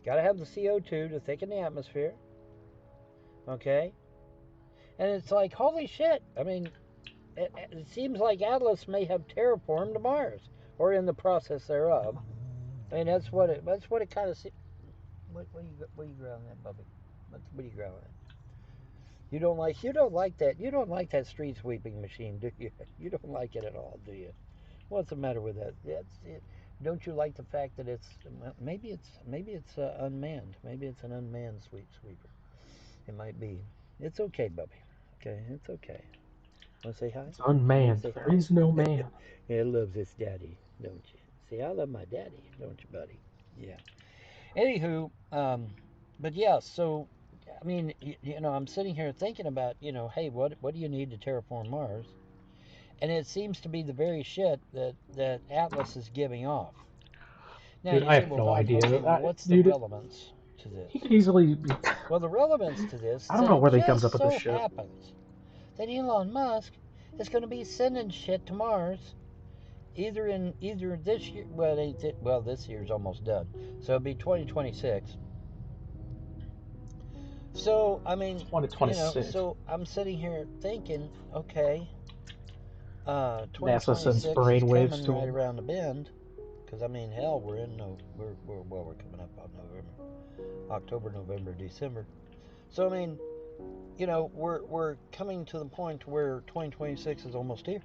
S2: Got to have the CO2 to thicken the atmosphere. Okay? And it's like, holy shit. I mean, it seems like Atlas may have terraformed Mars, or in the process thereof. I mean, that's what it kind of seems. What are you growling at, Bubby? What are you growling at? You don't like that street sweeping machine, do you? You don't like it at all, do you? What's the matter with that? Don't you like the fact that maybe it's unmanned? Maybe it's an unmanned street sweeper. It might be. It's okay, Bubby. Okay, it's okay. Want to say hi?
S1: It's unmanned. There is no man.
S2: It loves its daddy, don't you? See, I love my daddy, don't you, buddy? Yeah. Anywho, but yeah, so I mean, I'm sitting here thinking about, hey, what do you need to terraform Mars? And it seems to be the very shit that Atlas is giving off. Now,
S1: Dude,
S2: you
S1: I
S2: say,
S1: have
S2: well,
S1: no
S2: Bob,
S1: idea.
S2: okay, well, what's the relevance to this?
S1: He could easily be...
S2: Well, the relevance to this
S1: I don't know where he comes up with this shit.
S2: Happens that Elon Musk is going to be sending shit to Mars either this year. Well, this year's almost done, so it'll be 2026. So I mean,
S1: 2026.
S2: So I'm sitting here thinking, okay,
S1: NASA sends
S2: 2026 is
S1: brainwaves
S2: coming right around the bend. Because I mean, hell, we're coming up on October, November, December. So I mean, we're coming to the point where 2026 is almost here.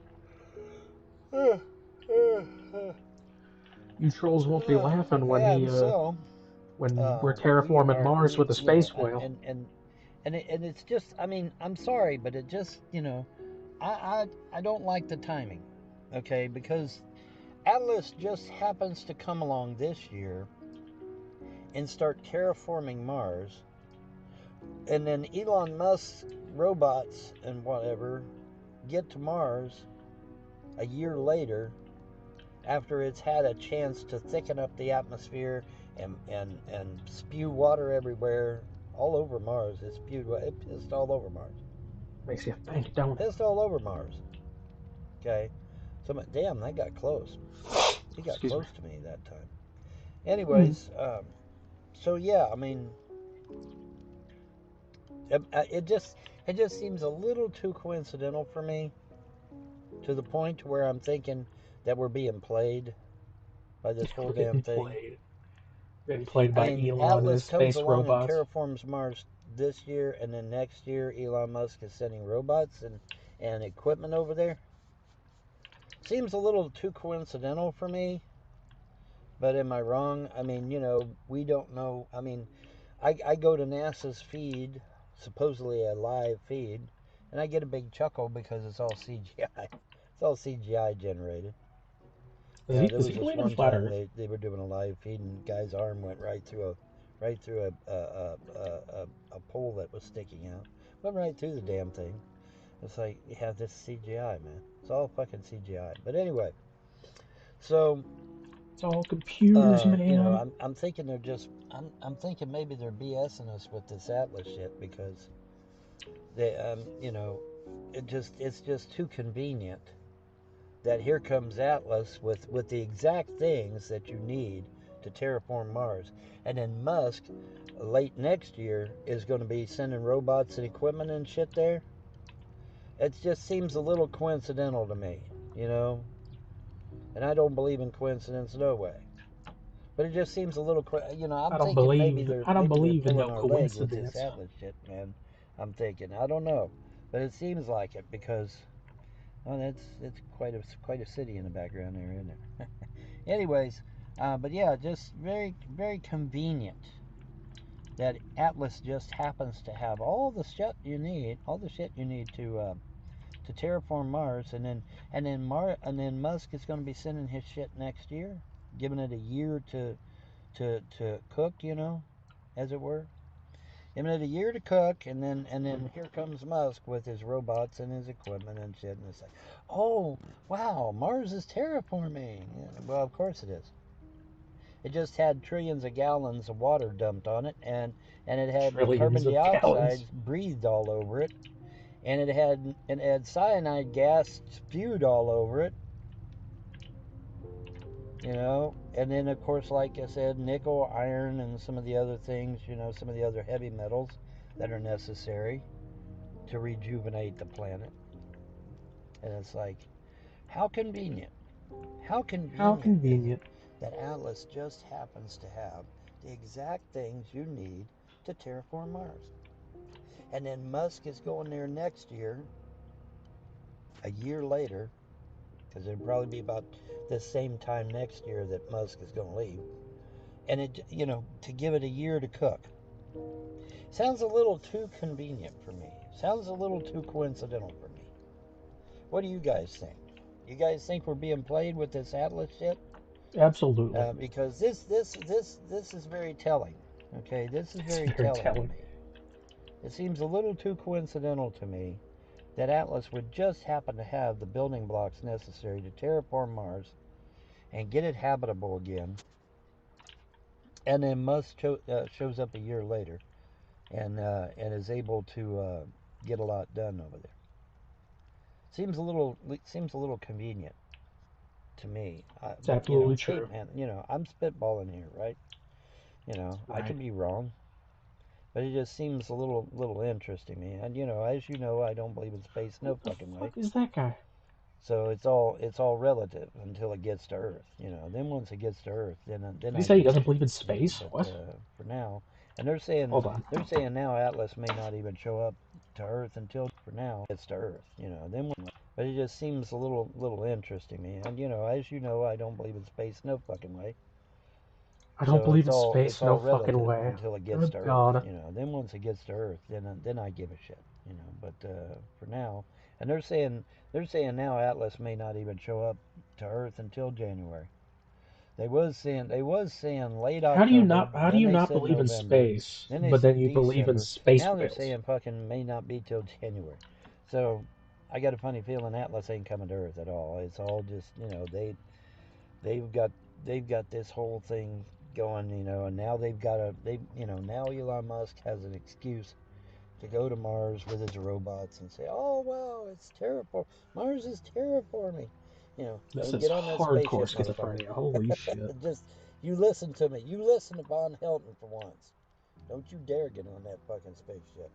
S1: You trolls won't be laughing when when we're terraforming Mars with a space whale.
S2: And it's just, I mean, I'm sorry, but it just, I don't like the timing, okay? Because Atlas just happens to come along this year and start terraforming Mars, and then Elon Musk's robots and whatever get to Mars a year later after it's had a chance to thicken up the atmosphere and spew water everywhere, all over Mars. It pissed all over Mars.
S1: Makes you think, don't it?
S2: Pissed all over Mars. Okay? So, damn, that got close. He got close to me that time. Anyways, so yeah, I mean, it just seems a little too coincidental for me, to the point where I'm thinking that we're being played by this whole damn thing.
S1: Being played by Elon
S2: Atlas
S1: and his space
S2: comes along
S1: robots.
S2: and terraforms Mars this year, and then next year Elon Musk is sending robots and equipment over there. Seems a little too coincidental for me. But am I wrong? I mean, we don't know. I mean, I go to NASA's feed, supposedly a live feed, and I get a big chuckle because it's all CGI. It's all CGI generated.
S1: Is he believing in flat Earth?
S2: They were doing a live feed, and the guy's arm went right through a pole that was sticking out. Went right through the damn thing. It's like, yeah, this CGI, man. It's all fucking CGI. But anyway, so
S1: it's all computers, man.
S2: I'm thinking they're just. I'm thinking maybe they're BSing us with this Atlas shit because they, it's just too convenient that here comes Atlas with the exact things that you need to terraform Mars, and then Musk, late next year, is going to be sending robots and equipment and shit there. It just seems a little coincidental to me, and I don't believe in coincidence, no way. But it just seems a little, I'm thinking maybe they're pulling our leg with this Atlas shit, man. I'm thinking, I don't know. But it seems like it because, well, it's quite a city in the background there, isn't it? Anyways, but yeah, just very convenient that Atlas just happens to have all the shit you need to terraform Mars, and then Musk is going to be sending his shit next year, giving it a year to cook, as it were. Giving it a year to cook, and then here comes Musk with his robots and his equipment and shit, and it's like, oh wow, Mars is terraforming. Yeah, well, of course it is. It just had trillions of gallons of water dumped on it, and it had
S1: Trillions
S2: carbon
S1: of gallons.
S2: dioxide breathed all over it, and it had cyanide gas spewed all over it, and then of course, like I said, nickel, iron, and some of the other things, some of the other heavy metals that are necessary to rejuvenate the planet. And it's like, how convenient, how
S1: How
S2: convenient is it
S1: convenient.
S2: that Atlas just happens to have the exact things you need to terraform Mars. And then Musk is going there next year, a year later, because it'll probably be about the same time next year that Musk is going to leave. And to give it a year to cook. Sounds a little too convenient for me. Sounds a little too coincidental for me. What do you guys think? You guys think we're being played with this Atlas shit?
S1: Absolutely.
S2: Because this is very telling. Okay, this is
S1: It's
S2: very
S1: very
S2: telling to
S1: telling.
S2: me. It seems a little too coincidental to me that Atlas would just happen to have the building blocks necessary to terraform Mars and get it habitable again, and then shows up a year later and is able to get a lot done over there. Seems a little convenient to me.
S1: It's
S2: But
S1: absolutely
S2: hey
S1: true.
S2: man, I'm spitballing here, right? I
S1: Right.
S2: could be wrong, but it just seems a little interesting to me. And as you know, I don't believe in space no
S1: Who the
S2: fucking way.
S1: fuck is that guy?
S2: So it's all relative until it gets to Earth. Then once it gets to Earth, then
S1: Did he
S2: I
S1: say he
S2: give a
S1: doesn't
S2: shit.
S1: believe in space?
S2: But
S1: What?
S2: for now, and they're saying
S1: Hold on.
S2: they're saying now Atlas may not even show up to Earth until for now gets to Earth. Then but it just seems a little interesting to me. And as you know, I don't believe in space no fucking way.
S1: I don't
S2: So
S1: believe
S2: it's
S1: in
S2: all
S1: space
S2: it's
S1: no
S2: all
S1: fucking
S2: relative
S1: way.
S2: until it gets
S1: Good
S2: to Earth.
S1: God.
S2: Then once it gets to Earth, then I give a shit. But for now, and they're saying now Atlas may not even show up to Earth until January. They was saying late October.
S1: How do
S2: Then
S1: you
S2: they
S1: not
S2: said
S1: believe in
S2: November.
S1: space,
S2: Then they
S1: but then
S2: said
S1: you believe in
S2: December.
S1: space
S2: Now they're
S1: whales?
S2: saying fucking may not be till January. So I got a funny feeling Atlas ain't coming to Earth at all. It's all just they've got they've got this whole thing going, and now now Elon Musk has an excuse to go to Mars with his robots and say, "Oh wow, it's terraform. Mars is terraforming."
S1: This
S2: Don't
S1: is
S2: get on that
S1: hardcore
S2: spaceship, motherfucker.
S1: schizophrenia. Holy shit.
S2: Just you listen to me. You listen to Von Helton for once. Don't you dare get on that fucking spaceship,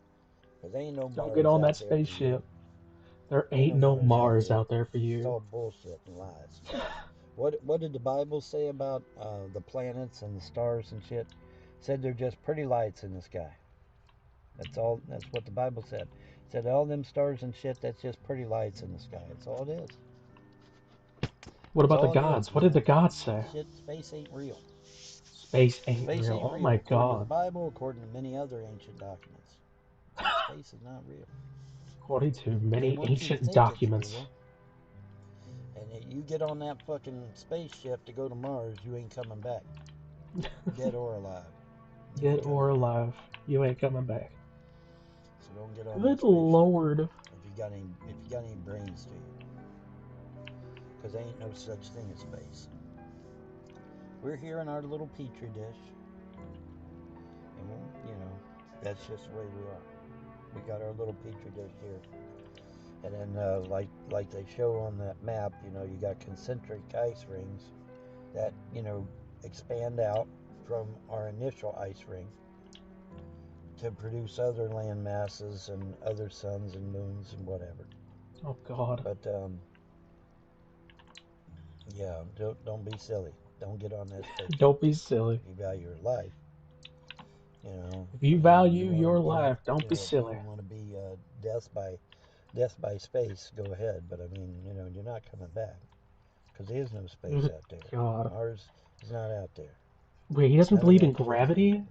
S2: cause ain't no
S1: Don't get
S2: Mars
S1: on that
S2: out there for you.
S1: spaceship. There
S2: Ain't
S1: ain't
S2: no
S1: no
S2: Mars out
S1: Mars
S2: there.
S1: out there for
S2: It's
S1: you.
S2: all bullshit and lies. What did the Bible say about the planets and the stars and shit? It said they're just pretty lights in the sky. That's all. That's what the Bible said. It said all them stars and shit. That's just pretty lights in the sky. That's all it is.
S1: What
S2: That's
S1: about the
S2: all it is,
S1: gods? What did the
S2: man.
S1: gods say?
S2: Shit, space ain't real.
S1: Space ain't
S2: Space
S1: real.
S2: ain't
S1: Oh
S2: real,
S1: my
S2: according to the
S1: god.
S2: Bible, according to many other ancient documents. Space is not real.
S1: According to
S2: And then
S1: many
S2: once you
S1: ancient
S2: think it's
S1: documents.
S2: real, and you get on that fucking spaceship to go to Mars, you ain't coming back, dead or alive. You
S1: Dead
S2: ain't
S1: or
S2: coming back.
S1: alive, you ain't coming back.
S2: So don't get on that
S1: Good
S2: spaceship
S1: lord.
S2: if you got any brains to you, because there ain't no such thing as space. We're here in our little petri dish, and that's just the way we are. We got our little petri dish here, and then like they show on that map, you got concentric ice rings that expand out from our initial ice ring to produce other land masses and other suns and moons and whatever.
S1: Oh god.
S2: But yeah, don't be silly. Don't get on that spaceship.
S1: Don't be silly.
S2: If you value your life,
S1: If you
S2: and you
S1: value
S2: want to,
S1: your life, don't be
S2: if you
S1: silly.
S2: want to be death by death by space, go ahead. But I mean, you're not coming back because there is no space
S1: Good
S2: out there.
S1: God.
S2: Mars is not out there.
S1: Wait, he doesn't
S2: None of
S1: believe in
S2: that shit's there.
S1: gravity?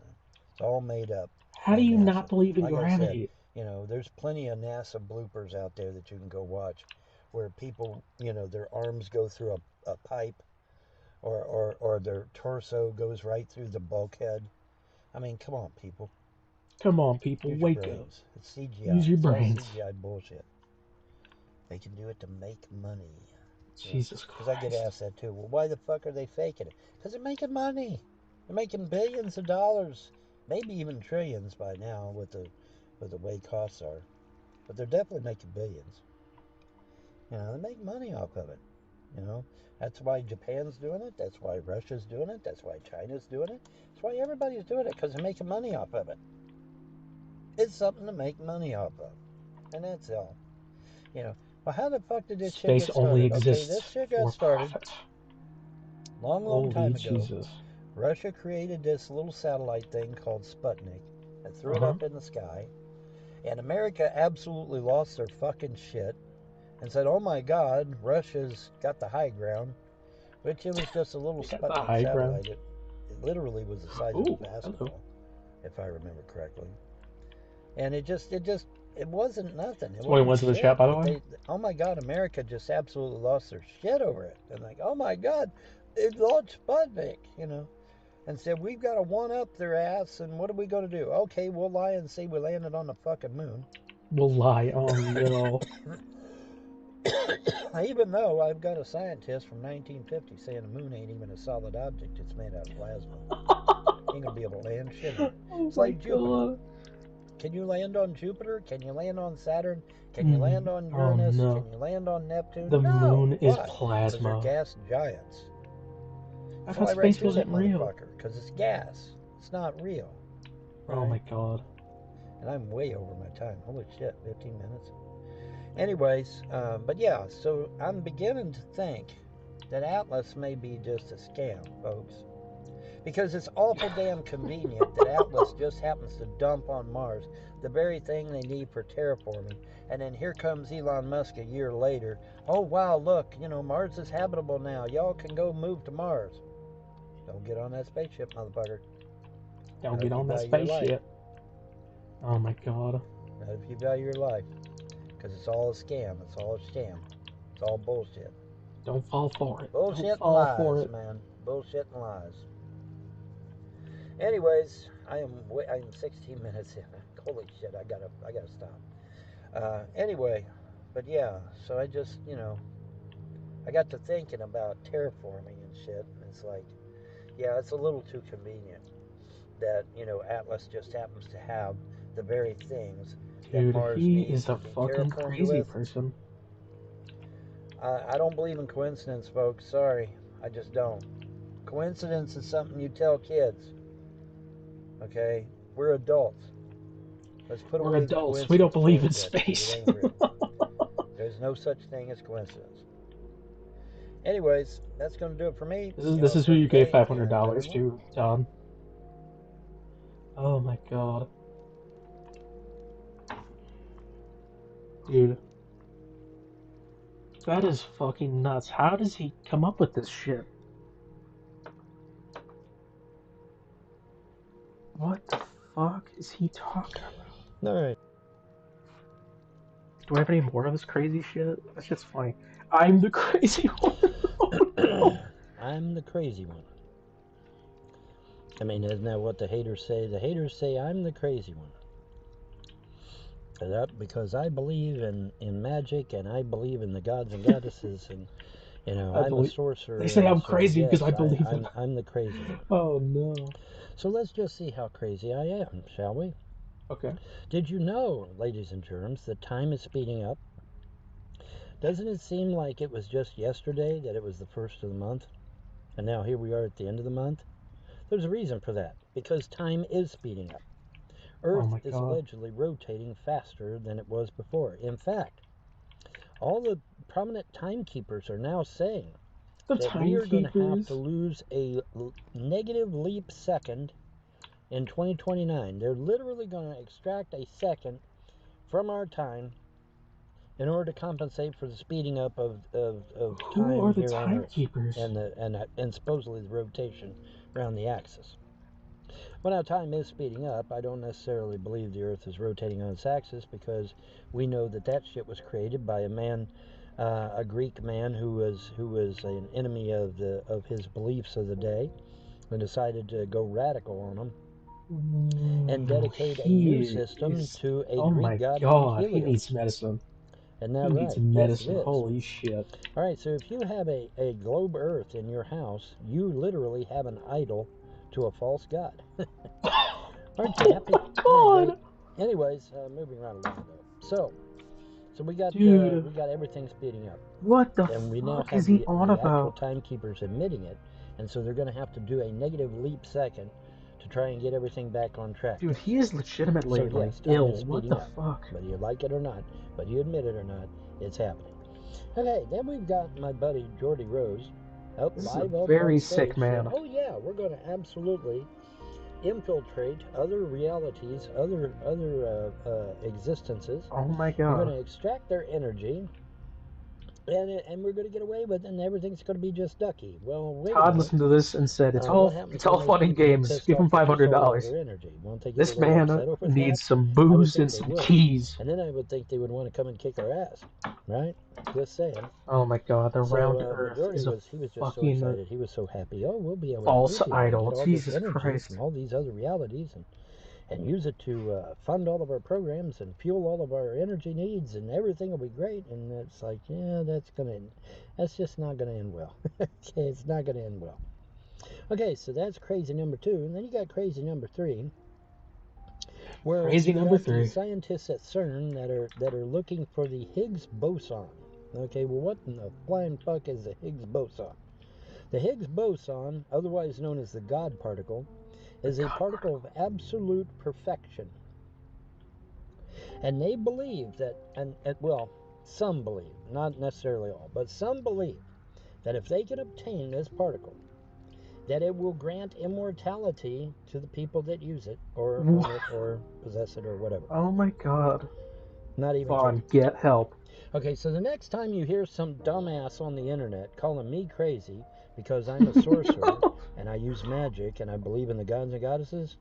S2: It's all made up
S1: How do
S2: by
S1: you
S2: NASA.
S1: not believe in
S2: Like I said,
S1: gravity?
S2: there's plenty of NASA bloopers out there that you can go watch where people, their arms go through a pipe or their torso goes right through the bulkhead. I mean, come on, people.
S1: Come on, people,
S2: Use your
S1: wake up.
S2: brains. It's CGI.
S1: Use your
S2: It's all
S1: brains.
S2: CGI bullshit. They can do it to make money.
S1: Jesus
S2: Because I get
S1: Christ.
S2: asked that too. Well, why the fuck are they faking it? Because they're making money. They're making billions of dollars, maybe even trillions by now with the way costs are. But they're definitely making billions. They make money off of it. You know, that's why Japan's doing it. That's why Russia's doing it. That's why China's doing it. That's why everybody's doing it because they're making money off of it. It's something to make money off of, and that's all. Well, how the fuck did this shit
S1: Space
S2: get
S1: only
S2: started? Okay,
S1: exists
S2: this shit got
S1: for
S2: started
S1: profit.
S2: long, long
S1: Holy
S2: time ago.
S1: Jesus.
S2: Russia created this little satellite thing called Sputnik and threw it
S1: Uh-huh.
S2: up in the sky. And America absolutely lost their fucking shit and said, oh my God, Russia's got the high ground, which it was just a little
S1: They got the
S2: Sputnik
S1: high ground.
S2: satellite. It literally was the size of
S1: Ooh,
S2: a
S1: hello.
S2: basketball, if I remember correctly. And it wasn't nothing. It
S1: Somebody
S2: wasn't
S1: went to the chat,
S2: shit.
S1: by the
S2: But
S1: way.
S2: oh my God, America just absolutely lost their shit over it. And like, oh my God, it launched Sputnik. And said, we've got to one up their ass, and what are we going to do? Okay, we'll lie and say we landed on the fucking moon.
S1: We'll lie. Oh no.
S2: Even though I've got a scientist from 1950 saying the moon ain't even a solid object, it's made out of plasma. Ain't gonna be able to land shit on it.
S1: Oh
S2: It's
S1: my
S2: like Jupiter.
S1: God.
S2: Can you land on Jupiter? Can you land on Saturn? Can you land
S1: Mm.
S2: on
S1: Oh
S2: Uranus?
S1: no.
S2: Can you land on Neptune?
S1: The
S2: No.
S1: moon is
S2: Why? Because they're
S1: plasma.
S2: gas giants.
S1: I thought
S2: Fly right
S1: space
S2: through that
S1: wasn't real.
S2: motherfucker because it's gas. It's not real.
S1: Oh
S2: Right?
S1: my God.
S2: And I'm way over my time. Holy shit, 15 minutes. Anyways, but yeah, so I'm beginning to think that Atlas may be just a scam, folks. Because it's awful damn convenient that Atlas just happens to dump on Mars the very thing they need for terraforming. And then here comes Elon Musk a year later. Oh, wow, look, Mars is habitable now. Y'all can go move to Mars. Don't get on that spaceship, motherfucker.
S1: Don't
S2: Not
S1: get
S2: if you
S1: on that
S2: value your life.
S1: spaceship. Oh my God.
S2: Not if you value your life. Because it's all a scam. It's all a sham. It's all bullshit.
S1: Don't fall for it. Don't
S2: Bullshit and
S1: fall for
S2: lies,
S1: it.
S2: man. Bullshit and lies. Anyways, I'm 16 minutes in. Holy shit, I gotta stop. Anyway, but yeah, so I just I got to thinking about terraforming and shit, and it's like, yeah, it's a little too convenient that Atlas just happens to have the very things that
S1: Dude,
S2: Mars
S1: he
S2: needs
S1: is a
S2: to be
S1: fucking
S2: terraformed
S1: crazy
S2: with.
S1: person.
S2: I don't believe in coincidence, folks. Sorry, I just don't. Coincidence is something you tell kids. Okay, we're adults. Let's put
S1: We're
S2: away the
S1: adults. We don't
S2: coincidence
S1: believe in
S2: bullshit because it
S1: space.
S2: ain't real. There's no such thing as coincidence. Anyways, that's going to do it for me.
S1: This
S2: Y'all
S1: is who
S2: for
S1: you gave
S2: today, and
S1: $500 to, Don. Oh my God. Dude. That is fucking nuts. How does he come up with this shit? What the fuck is he talking about?
S2: All right.
S1: Do I have any more of this crazy shit? That shit's funny. I'm the crazy one. Oh no.
S2: I'm the crazy one. I mean, isn't that what the haters say? The haters say I'm the crazy one. Because I believe in magic and I believe in the gods and goddesses and
S1: I
S2: I'm a
S1: believe.
S2: sorcerer
S1: They say
S2: and
S1: I'm
S2: so
S1: crazy because I
S2: yes,
S1: believe in.
S2: I'm the crazy one.
S1: Oh no.
S2: So let's just see how crazy I am, shall we?
S1: Okay.
S2: Did you know, ladies and germs, that time is speeding up? Doesn't it seem like it was just yesterday that it was the first of the month? And now here we are at the end of the month? There's a reason for that. Because time is speeding up.
S1: Oh
S2: Earth
S1: my
S2: is
S1: God.
S2: allegedly rotating faster than it was before. In fact, all the prominent timekeepers are now saying
S1: The
S2: that we are going to have to
S1: timekeepers.
S2: lose a negative leap second in 2029. They're literally going to extract a second from our time in order to compensate for the speeding up of
S1: Who
S2: time
S1: are the
S2: here on Earth
S1: timekeepers?
S2: and supposedly the rotation around the axis. Well, now time is speeding up. I don't necessarily believe the Earth is rotating on its axis because we know that that shit was created by a man, a Greek man who was an enemy of his beliefs of the day, and decided to go radical on them and dedicate a new
S1: He
S2: system
S1: is.
S2: to a
S1: Oh
S2: Greek
S1: my
S2: god named
S1: god, he
S2: Helios.
S1: needs medicine.
S2: Isn't
S1: He
S2: that
S1: needs
S2: right? Yes, it
S1: medicine.
S2: is.
S1: Holy shit.
S2: All right, so if you have a globe Earth in your house, you literally have an idol to a false god. Aren't you
S1: Oh
S2: happy?
S1: my
S2: Isn't that great?
S1: god!
S2: Anyways, moving right along though. So we
S1: Dude,
S2: got everything speeding up,
S1: what the
S2: and we now
S1: fuck is
S2: have
S1: he on
S2: the actual
S1: about?
S2: timekeepers admitting it, and so they're going to have to do a negative leap second to try and get everything back on track.
S1: Dude, he is
S2: So
S1: legitimately, like,
S2: yes, time is
S1: ill. What
S2: speeding
S1: the
S2: up,
S1: fuck?
S2: whether you like it or not, whether you admit it or not, it's happening. Okay, then we've got my buddy Jordy Rose,
S1: This is a
S2: live up
S1: very
S2: on
S1: sick
S2: stage saying,
S1: man.
S2: "Oh yeah, we're going to absolutely infiltrate other realities, other existences.
S1: Oh my
S2: We're going
S1: god.
S2: to extract their energy, and we're going to get away with it, and everything's going to be just ducky." Well, wait a
S1: Todd
S2: minute.
S1: listened to this and said,
S2: What happens
S1: it's
S2: when
S1: all
S2: those
S1: fun and
S2: people get
S1: games.
S2: pissed
S1: Give him
S2: off that you sold all
S1: $500.
S2: their energy? Won't they get a
S1: This
S2: little
S1: man
S2: upset over that?
S1: needs some
S2: I would
S1: booze
S2: think
S1: and
S2: they
S1: some
S2: would.
S1: keys.
S2: And then I would think they would want to come and kick our ass, right? Just saying.
S1: Oh my god, the round
S2: But
S1: earth
S2: Jordy
S1: is a
S2: was just so
S1: fucking
S2: excited. He was so happy. Oh,
S1: false
S2: we'll be able to
S1: idol.
S2: get all this
S1: Jesus
S2: energy
S1: Christ.
S2: from all these other realities and use it to fund all of our programs and fuel all of our energy needs, and everything will be great. And it's like, yeah, that's just not gonna end well. Okay, it's not gonna end well. Okay, so that's crazy number 2, and then you got crazy number 3, where
S1: Crazy
S2: you've
S1: number
S2: got these
S1: 3.
S2: scientists at CERN that are looking for the Higgs boson. Okay, well, what in the flying fuck is the Higgs boson? The Higgs boson, otherwise known as the God particle, is a particle of absolute perfection. And they believe that, well, some believe, not necessarily all, but some believe that if they can obtain this particle, that it will grant immortality to the people that use it, or own it, or possess it, or whatever.
S1: Oh my god.
S2: Not even
S1: Vaughn,
S2: kidding.
S1: get help.
S2: Okay, so the next time you hear some dumbass on the internet calling me crazy because I'm a sorcerer and I use magic and I believe in the gods and goddesses,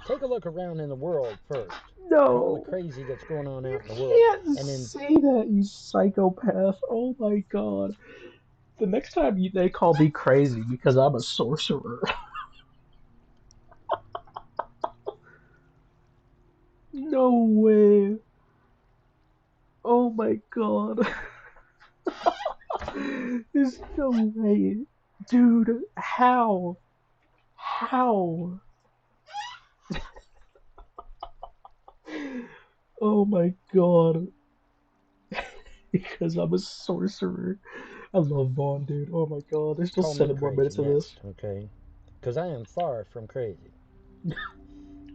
S2: take a look around in the world first at all the
S1: No.
S2: crazy that's going on
S1: You
S2: out in the world.
S1: can't
S2: And then,
S1: say that, you psychopath. Oh my god. The next time they call me crazy because I'm a sorcerer. No way. Oh my god. There's no way. Dude, how? How? Oh my god. Because I'm a sorcerer. I love Vaughn, dude. Oh my god. There's still
S2: call me
S1: 7 more minutes
S2: crazy
S1: of this.
S2: next, okay? Because I am far from crazy.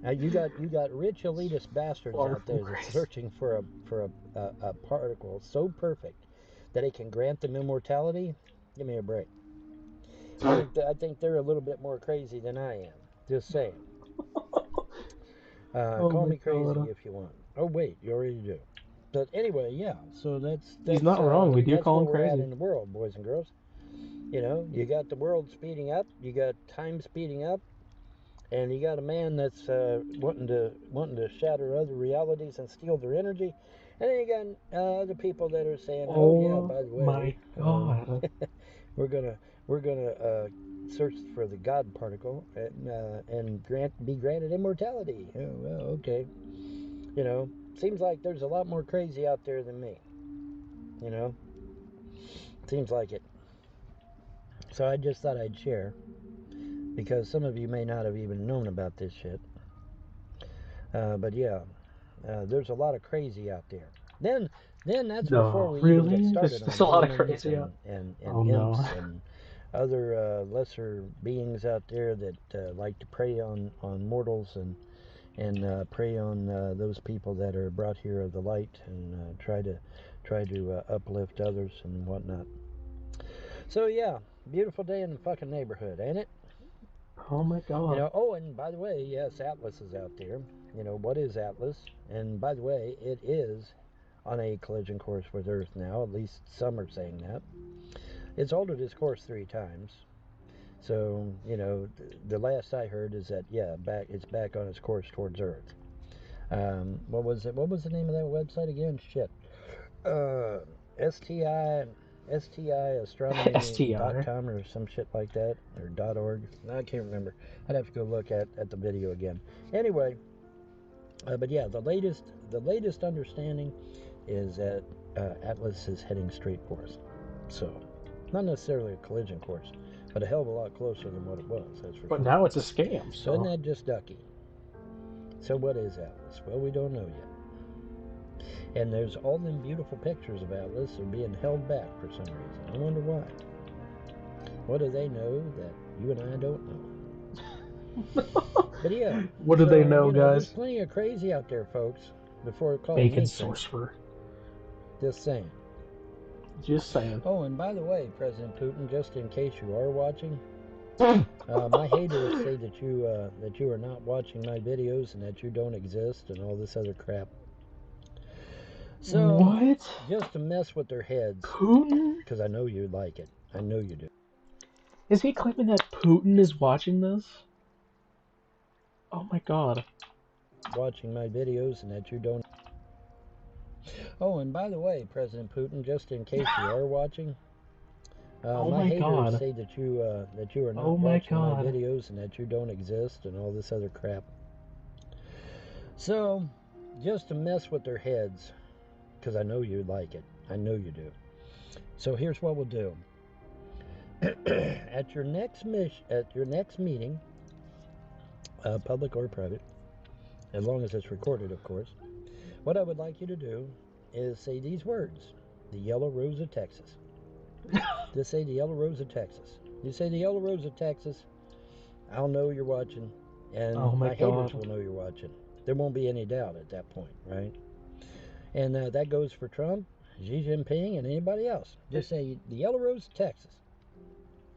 S2: You got rich elitist bastards
S1: Far
S2: out
S1: from
S2: there that's
S1: crazy.
S2: searching for a particle so perfect that it can grant them immortality. Give me a break. I think they're a little bit more crazy than I am. Just saying.
S1: Oh
S2: Call
S1: my
S2: me crazy
S1: god.
S2: if you want. Oh wait, you already do. But anyway, yeah. So
S1: He's not wrong. We do
S2: that's
S1: call
S2: where
S1: him
S2: we're at
S1: crazy.
S2: in the world, boys and girls. You know, you got the world speeding up, you got time speeding up, and you got a man that's wanting to shatter other realities and steal their energy, and then you got other people that are saying, "Oh yeah,
S1: Oh
S2: by the way,
S1: my god.
S2: we're gonna search for the God particle and be granted immortality." Oh, well, okay. You know, seems like there's a lot more crazy out there than me. You know, seems like it. So I just thought I'd share because some of you may not have even known about this shit. But yeah, there's a lot of crazy out there. Then that's before
S1: No,
S2: we even get
S1: really?
S2: started
S1: There's
S2: on
S1: a lot of
S2: demons
S1: crazy out.
S2: and
S1: Oh no.
S2: imps and other lesser beings out there that like to prey on mortals and prey on those people that are brought here of the light and try to uplift others and whatnot. So yeah, beautiful day in the fucking neighborhood, ain't it?
S1: Oh my
S2: You
S1: god.
S2: know, oh, and by the way, yes, Atlas is out there. You know, what is Atlas? And by the way, it is on a collision course with Earth now. At least some are saying that. It's altered its course 3 times. So, you know, the last I heard is that, yeah, it's back on its course towards Earth. What was it? What was the name of that website again? Shit. STI astronomy.com or some shit like that, or .org. I can't remember. I'd have to go look at the video again. Anyway, but yeah, the latest understanding is that Atlas is heading straight north. So, not necessarily a collision course, but a hell of a lot closer than what it was. That's for
S1: But
S2: sure.
S1: now it's a scam. So
S2: isn't that just ducky? So what is Atlas? Well, we don't know yet. And there's all them beautiful pictures of Atlas are being held back for some reason. I wonder why. What do they know that you and I don't know? But yeah.
S1: What do they know, guys?
S2: There's plenty of crazy out there, folks. Before calling
S1: Bacon
S2: me
S1: sorcerer.
S2: Just saying.
S1: Just saying.
S2: Oh, and by the way, President Putin, just in case you are watching, my haters say that you are not watching my videos and that you don't exist and all this other crap. So,
S1: what?
S2: Just to mess with their heads.
S1: Putin?
S2: Because I know you like it. I know you do.
S1: Is he claiming that Putin is watching this? Oh my god.
S2: Watching my videos and that you don't. Oh, and by the way, President Putin, just in case you are watching,
S1: oh
S2: my
S1: my
S2: haters
S1: god.
S2: say that you are not
S1: oh my
S2: watching
S1: god.
S2: my videos and that you don't exist and all this other crap. So, just to mess with their heads, because I know you like it. I know you do. So here's what we'll do. At your next meeting, public or private, as long as it's recorded, of course, what I would like you to do is say these words: the Yellow Rose of Texas. Just say the Yellow Rose of Texas. You say the Yellow Rose of Texas, I'll know you're watching, and
S1: oh my
S2: haters
S1: god.
S2: will know you're watching. There won't be any doubt at that point, right? And that goes for Trump, Xi Jinping, and anybody else. Just say the Yellow Rose of Texas.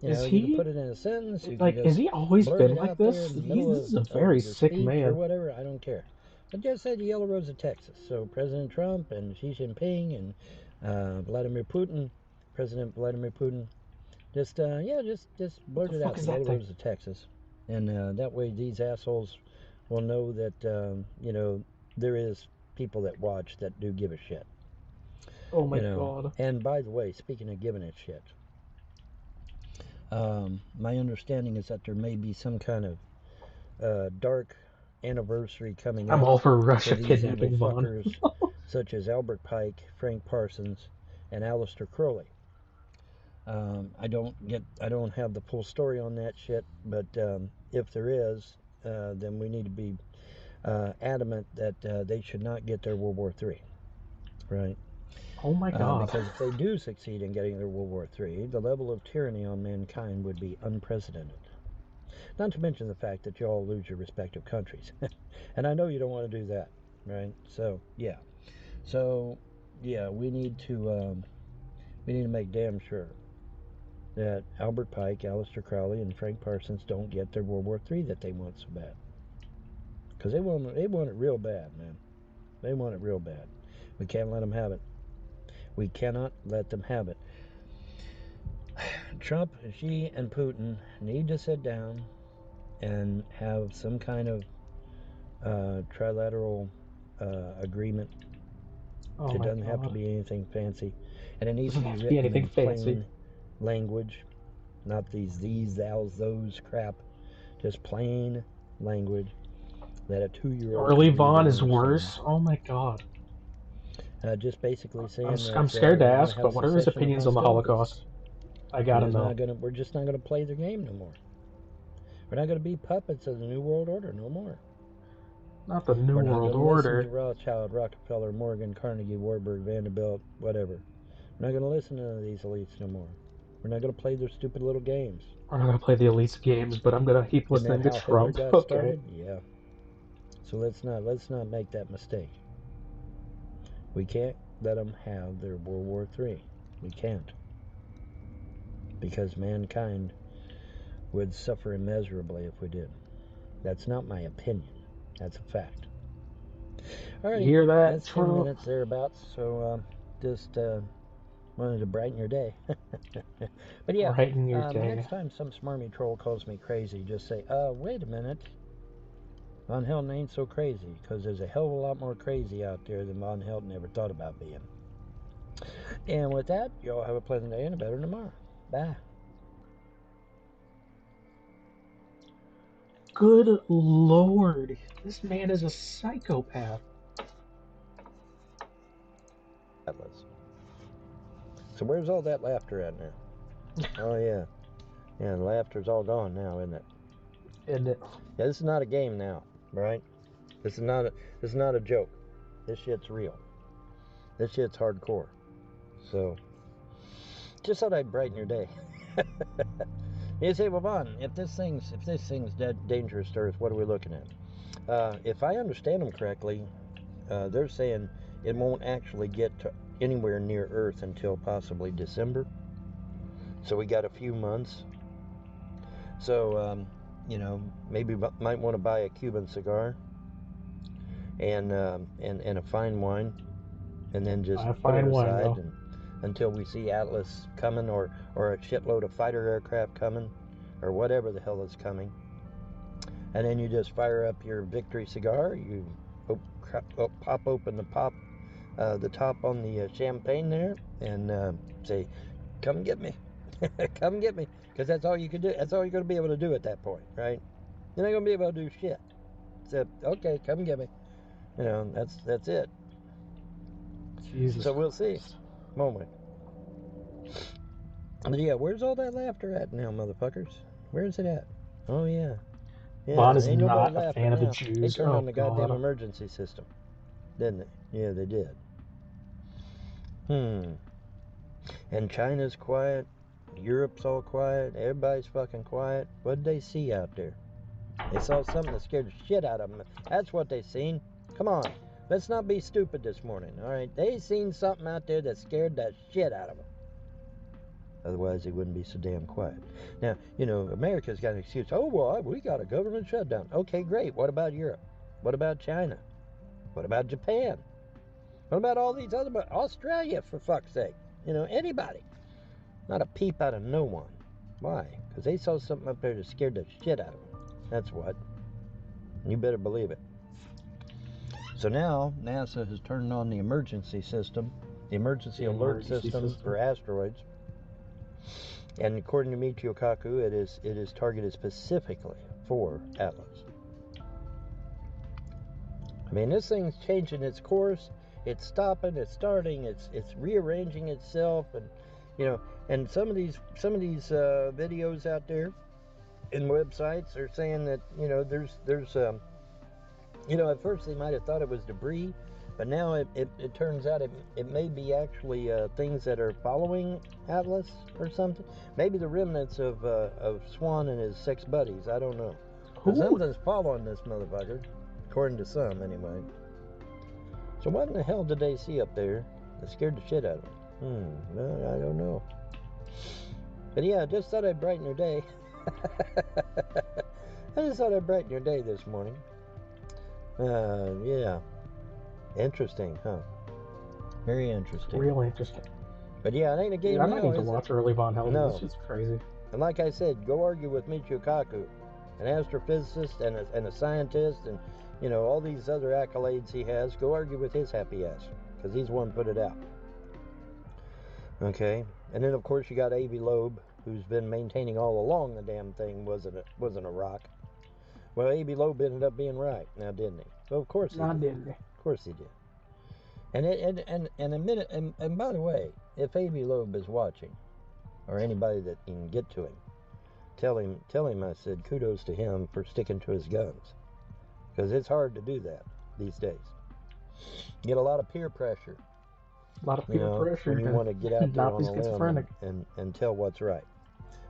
S2: You can put it in a sentence. You can just
S1: has he always
S2: blurt
S1: been
S2: it
S1: like
S2: out there
S1: this?
S2: in the middle
S1: This is a
S2: of
S1: very
S2: your
S1: sick
S2: speech
S1: man.
S2: or whatever. I don't care. But just say the Yellow Rose of Texas. So President Trump and Xi Jinping and Vladimir Putin, President Vladimir Putin, just blurt it out. The Yellow Rose of Texas, and that way these assholes will know that there is people that watch that do give a shit.
S1: Oh my god.
S2: And by the way, speaking of giving a shit, my understanding is that there may be some kind of dark anniversary coming
S1: I'm
S2: up
S1: all for Russia
S2: for these evil
S1: kidnapping Vaughn.
S2: fuckers such as Albert Pike, Frank Parsons, and Aleister Crowley. I don't have the full story on that shit, but if there is, then we need to be adamant that they should not get their World War III, right?
S1: Oh my god.
S2: Because if they do succeed in getting their World War III, the level of tyranny on mankind would be unprecedented. Not to mention the fact that you all lose your respective countries. And I know you don't want to do that, right? So, yeah. We need to make damn sure that Albert Pike, Aleister Crowley, and Frank Parsons don't get their World War III that they want so bad. Because they want it real bad, man. They want it real bad. We can't let them have it. We cannot let them have it. Trump, Xi, and Putin need to sit down and have some kind of trilateral agreement.
S1: Oh
S2: It
S1: my
S2: doesn't have to
S1: god.
S2: be anything fancy, and it needs to
S1: Doesn't
S2: be
S1: have to be
S2: written
S1: anything
S2: in
S1: fancy.
S2: plain language, not these, thous, those crap. Just plain language that a 2-year-old
S1: Early
S2: can read
S1: Vaughn
S2: and
S1: is
S2: understand.
S1: worse. Oh my god.
S2: Just basically saying
S1: I'm
S2: that
S1: scared to
S2: we want
S1: ask,
S2: to have
S1: but what are his
S2: cessation of
S1: opinions on the
S2: hostilities.
S1: Holocaust? I gotta know.
S2: We're just not gonna play their game no more. We're not gonna be puppets of the New World Order no more.
S1: Not the New
S2: We're not
S1: World
S2: gonna listen
S1: Order.
S2: to Rothschild, Rockefeller, Morgan, Carnegie, Warburg, Vanderbilt, whatever. We're not gonna listen to these elites no more. We're not gonna play their stupid little games.
S1: We're not gonna play the elites games, but I'm gonna keep
S2: Isn't
S1: listening
S2: that
S1: to
S2: how Hitler
S1: Trump.
S2: got
S1: Okay.
S2: started? Yeah. So let's not make that mistake. We can't let them have their World War III. We can't. Because mankind would suffer immeasurably if we did. That's not my opinion. That's a fact. Alrighty,
S1: You hear that,
S2: that's 10
S1: Trump?
S2: minutes thereabouts. So just wanted to brighten your day. But yeah,
S1: Brighten your day.
S2: next time some smarmy troll calls me crazy, just say, wait a minute. Von Helton ain't so crazy, because there's a hell of a lot more crazy out there than Von Helton ever thought about being. And with that, y'all have a pleasant day and a better tomorrow. Bye.
S1: Good Lord. This man is a psychopath.
S2: So where's all that laughter at now? Oh yeah. Yeah, the laughter's all gone now, isn't it?
S1: Isn't it?
S2: Yeah, this is not a game now, right? This is not a joke. This shit's real. This shit's hardcore. So just thought I'd brighten your day. You say, well, Vaughn, if this thing's dead dangerous to Earth, what are we looking at? If I understand them correctly, they're saying it won't actually get to anywhere near Earth until possibly December. So we got a few months. So maybe might want to buy a Cuban cigar and a fine wine, and then just put it aside until we see Atlas coming, or a shitload of fighter aircraft coming, or whatever the hell is coming. And then you just fire up your victory cigar. You pop open the top on the champagne there, and say, "Come get me, come get me," because that's all you can do. That's all you're going to be able to do at that point, right? You're not going to be able to do shit. Except, okay, come get me. That's it.
S1: Jesus
S2: So we'll see,
S1: Christ.
S2: won't we? But yeah, where's all that laughter at now, motherfuckers? Where's it at? Oh yeah.
S1: Vaughn is
S2: Ain't nobody
S1: not a
S2: laughing
S1: fan of the
S2: now. They
S1: Jews.
S2: turned
S1: Oh,
S2: on the goddamn
S1: God.
S2: emergency system, didn't they? Yeah, they did. And China's quiet. Europe's all quiet. Everybody's fucking quiet. What did they see out there? They saw something that scared the shit out of them. That's what they seen. Come on. Let's not be stupid this morning, all right? They seen something out there that scared the shit out of them. Otherwise, they wouldn't be so damn quiet. Now, America's got an excuse. Oh, well, we got a government shutdown. Okay, great. What about Europe? What about China? What about Japan? What about all these other... Australia, for fuck's sake. Anybody. Not a peep out of no one. Why? Because they saw something up there that scared the shit out of them. That's what. You better believe it. So now, NASA has turned on the emergency system, the emergency alert system for asteroids. And according to Michio Kaku, it is targeted specifically for Atlas. I mean, this thing's changing its course. It's stopping. It's starting. It's rearranging itself, and some of these videos out there in websites are saying that there's at first they might have thought it was debris, but now it turns out it may be actually things that are following Atlas or something. Maybe the remnants of Swan and his 6 buddies. I don't know. But something's following this motherfucker, according to some anyway. So what in the hell did they see up there that scared the shit out of them? Well, I don't know. But yeah, I just thought I'd brighten your day. I just thought I'd brighten your day this morning. Yeah. Interesting, huh? Very interesting.
S1: Real interesting.
S2: But yeah, it ain't a game now,
S1: I might need to watch early Von Helden.
S2: No.
S1: This shit's crazy.
S2: And like I said, go argue with Michio Kaku, an astrophysicist and a scientist, and all these other accolades he has. Go argue with his happy ass, because he's the one put it out. Okay, and then of course you got Avi Loeb, who's been maintaining all along the damn thing wasn't a rock. Well, Avi Loeb ended up being right, now didn't he? Well, of course he did.
S1: Didn't he?
S2: Of course he did. And a minute, and by the way, if Avi Loeb is watching, or anybody that can get to him, tell him I said kudos to him for sticking to his guns, because it's hard to do that these days. You get a lot of peer pressure.
S1: A lot of peer pressure.
S2: When you want to get out there on a limb and tell what's right.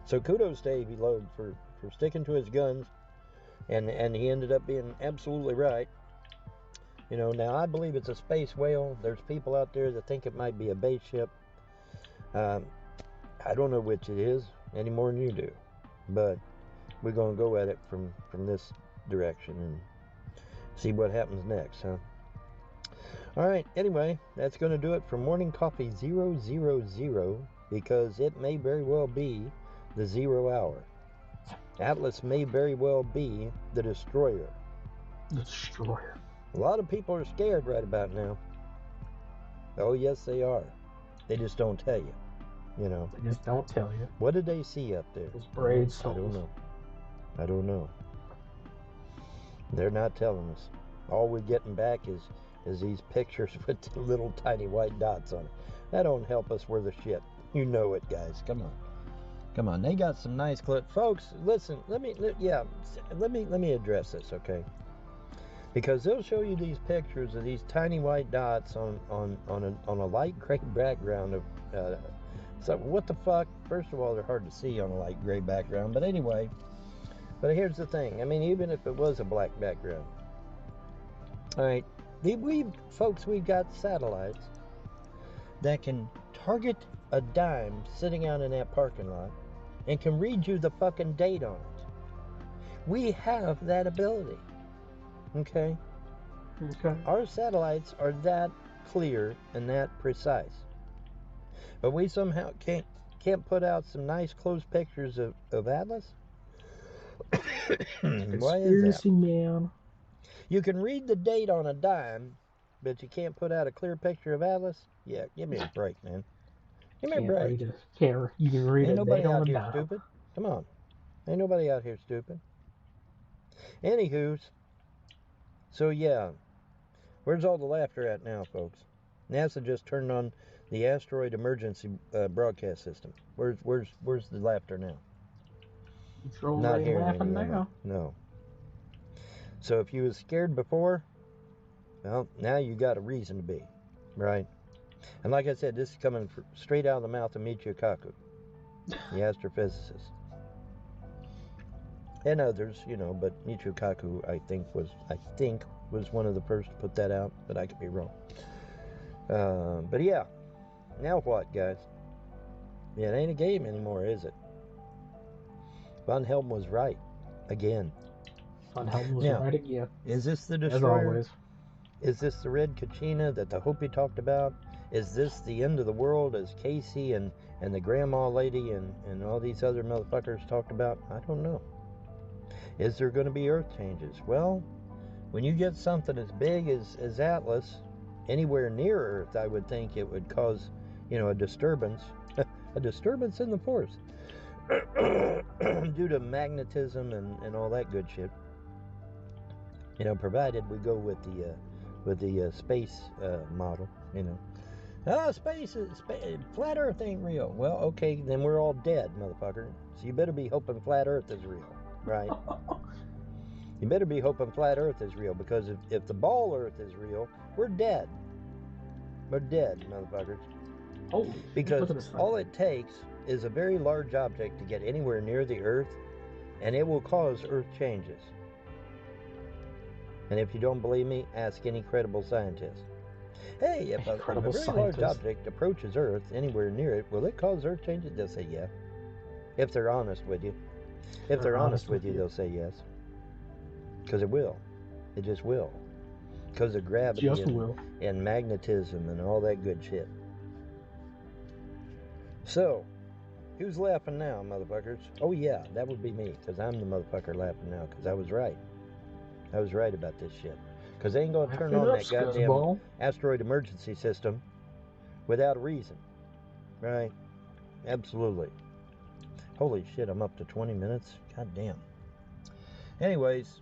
S2: So kudos to Avi Loeb for sticking to his guns, and he ended up being absolutely right. Now I believe it's a space whale. There's people out there that think it might be a base ship. I don't know which it is any more than you do, but we're gonna go at it from this direction and see what happens next, huh? All right, anyway, that's going to do it for Morning Coffee 000 because it may very well be the 0 hour. Atlas may very well be the destroyer.
S1: The destroyer.
S2: A lot of people are scared right about now. Oh, yes, they are. They just don't tell you, you know.
S1: They just don't tell you.
S2: What did they see up there?
S1: Those brave
S2: I
S1: souls.
S2: don't know. I don't know. They're not telling us. All we're getting back is these pictures with the little tiny white dots on it. That don't help us worth a shit. You know it, guys. Come on. Come on. They got some nice clips. Folks, listen, let me address this, okay? Because they'll show you these pictures of these tiny white dots on a light gray background of so what the fuck? First of all, they're hard to see on a light gray background, but anyway. But here's the thing. I mean, even if it was a black background. All right. We've got satellites that can target a dime sitting out in that parking lot and can read you the fucking date on it. We have that ability. Okay?
S1: Okay.
S2: Our satellites are that clear and that precise. But we somehow can't put out some nice close pictures of Atlas? Why is that?
S1: Conspiracy man.
S2: You can read the date on a dime, but you can't put out a clear picture of Atlas? Yeah, give me a break, man. Give me a break.
S1: You can read
S2: Ain't
S1: a date
S2: nobody
S1: on
S2: out
S1: a
S2: here
S1: dime.
S2: stupid. Come on. Ain't nobody out here stupid. Anywho's, so yeah, where's all the laughter at now, folks? NASA just turned on the asteroid emergency broadcast system. Where's the laughter now?
S1: You trolls
S2: Not
S1: ain't
S2: hearing
S1: laughing
S2: any, am I?
S1: now.
S2: No. So if you was scared before, well, now you got a reason to be, right? And like I said, this is coming straight out of the mouth of Michio Kaku, the astrophysicist, and others, you know. But Michio Kaku, I think was one of the first to put that out, but I could be wrong. But yeah, now what, guys? Yeah, it ain't a game anymore, is it? Von Helm was right again.
S1: Von Helm was
S2: Now,
S1: right again.
S2: Is this the
S1: As
S2: destroyer?
S1: always.
S2: Is this the red Kachina that the Hopi talked about? Is this the end of the world as Casey and the grandma lady and all these other motherfuckers talked about? I don't know. Is there going to be earth changes? Well, when you get something as big as Atlas, anywhere near Earth, I would think it would cause, a disturbance. A disturbance in the force. Due to magnetism and all that good shit. Provided we go with the space model, flat Earth ain't real. Well, okay, then we're all dead, motherfucker. So you better be hoping flat Earth is real, right? You better be hoping flat Earth is real, because if the ball Earth is real, we're dead. We're dead, motherfuckers.
S1: Holy shit,
S2: because
S1: look at this thing.
S2: all it takes is a very large object to get anywhere near the Earth, and it will cause Earth changes. And if you don't believe me, ask any credible scientist. Hey, if a very large object approaches Earth anywhere near it, will it cause Earth changes? They'll say yeah. If they're honest with you. If they're honest with you, they'll say yes. Because it will. It just will. Because of gravity and magnetism and all that good shit. So, who's laughing now, motherfuckers? Oh yeah, that would be me, because I'm the motherfucker laughing now, because I was right. I was right about this shit. Because they ain't going to turn on that goddamn asteroid emergency system without a reason. Right? Absolutely. Holy shit, I'm up to 20 minutes? God damn. Anyways,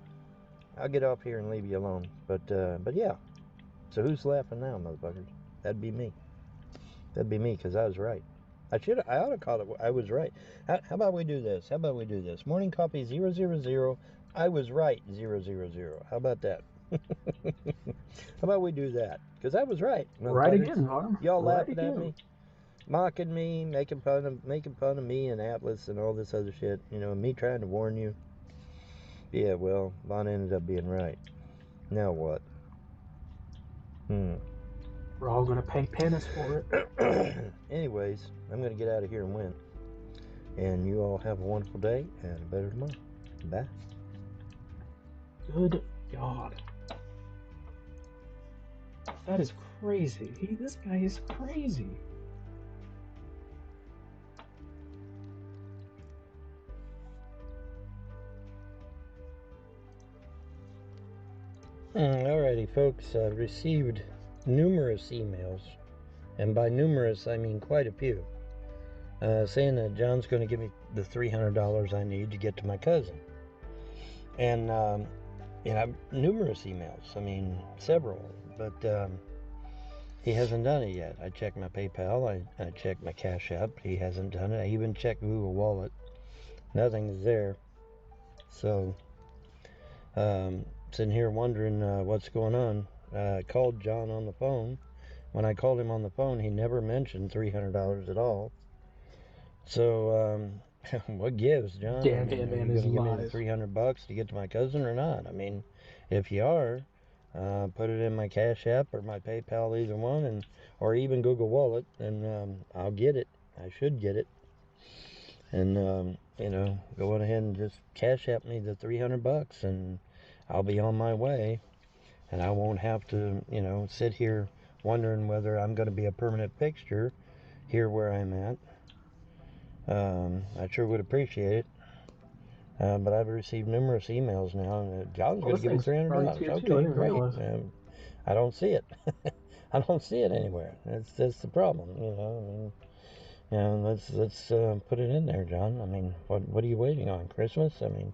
S2: I'll get off here and leave you alone. But yeah. So who's laughing now, motherfuckers? That'd be me. That'd be me, because I was right. I ought to call it, I was right. How about we do this? Morning Coffee 000. I was right 000. How about that? How about we do that? Because I was right.
S1: Right again, Norm.
S2: Y'all laughing at me, mocking me, making fun of me and Atlas and all this other shit. Me trying to warn you. Yeah, well, Vaughn ended up being right. Now what?
S1: We're all gonna pay penance for it.
S2: Anyways, I'm gonna get out of here and win. And you all have a wonderful day and a better tomorrow. Bye.
S1: Good God. That is crazy. This guy is crazy.
S2: Alrighty, folks. I've received numerous emails, and by numerous I mean quite a few, saying that John's going to give me the $300 I need to get to my cousin. And numerous emails. I mean, several, but he hasn't done it yet. I checked my PayPal. I checked my Cash App. He hasn't done it. I even checked Google Wallet. Nothing's there. So, sitting here wondering what's going on. I called John on the phone. When I called him on the phone, he never mentioned $300 at all. So, what gives, John?
S1: Damn
S2: I mean,
S1: him
S2: are
S1: and
S2: you
S1: his
S2: going to give me the
S1: lies.
S2: $300 to get to my cousin or not? I mean, if you are, put it in my Cash App or my PayPal, either one, or even Google Wallet, and I'll get it. I should get it. And go on ahead and just Cash App me the $300, and I'll be on my way, and I won't have to, sit here wondering whether I'm going to be a permanent fixture here where I'm at. I sure would appreciate it. But I've received numerous emails now, and John's going to
S1: This
S2: give me
S1: thing's already
S2: $300.
S1: tier 2. I
S2: Okay,
S1: didn't
S2: great.
S1: realize.
S2: I don't see it. I don't see it anywhere. That's the problem. I mean, let's put it in there, John. I mean, what are you waiting on? Christmas? I mean,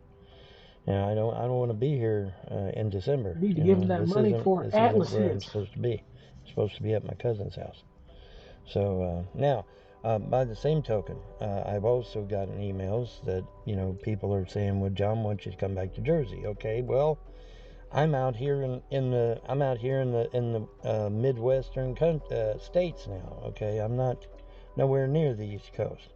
S2: I don't want to be here in December.
S1: You need to give him that
S2: This
S1: money
S2: isn't
S1: for
S2: this isn't where I'm
S1: atlases.
S2: supposed to be. I'm supposed to be at my cousin's house. So now, by the same token, I've also gotten emails that people are saying, "Well, John wants you to come back to Jersey." Okay, well, I'm out here in the Midwestern states now. Okay, I'm not nowhere near the East Coast,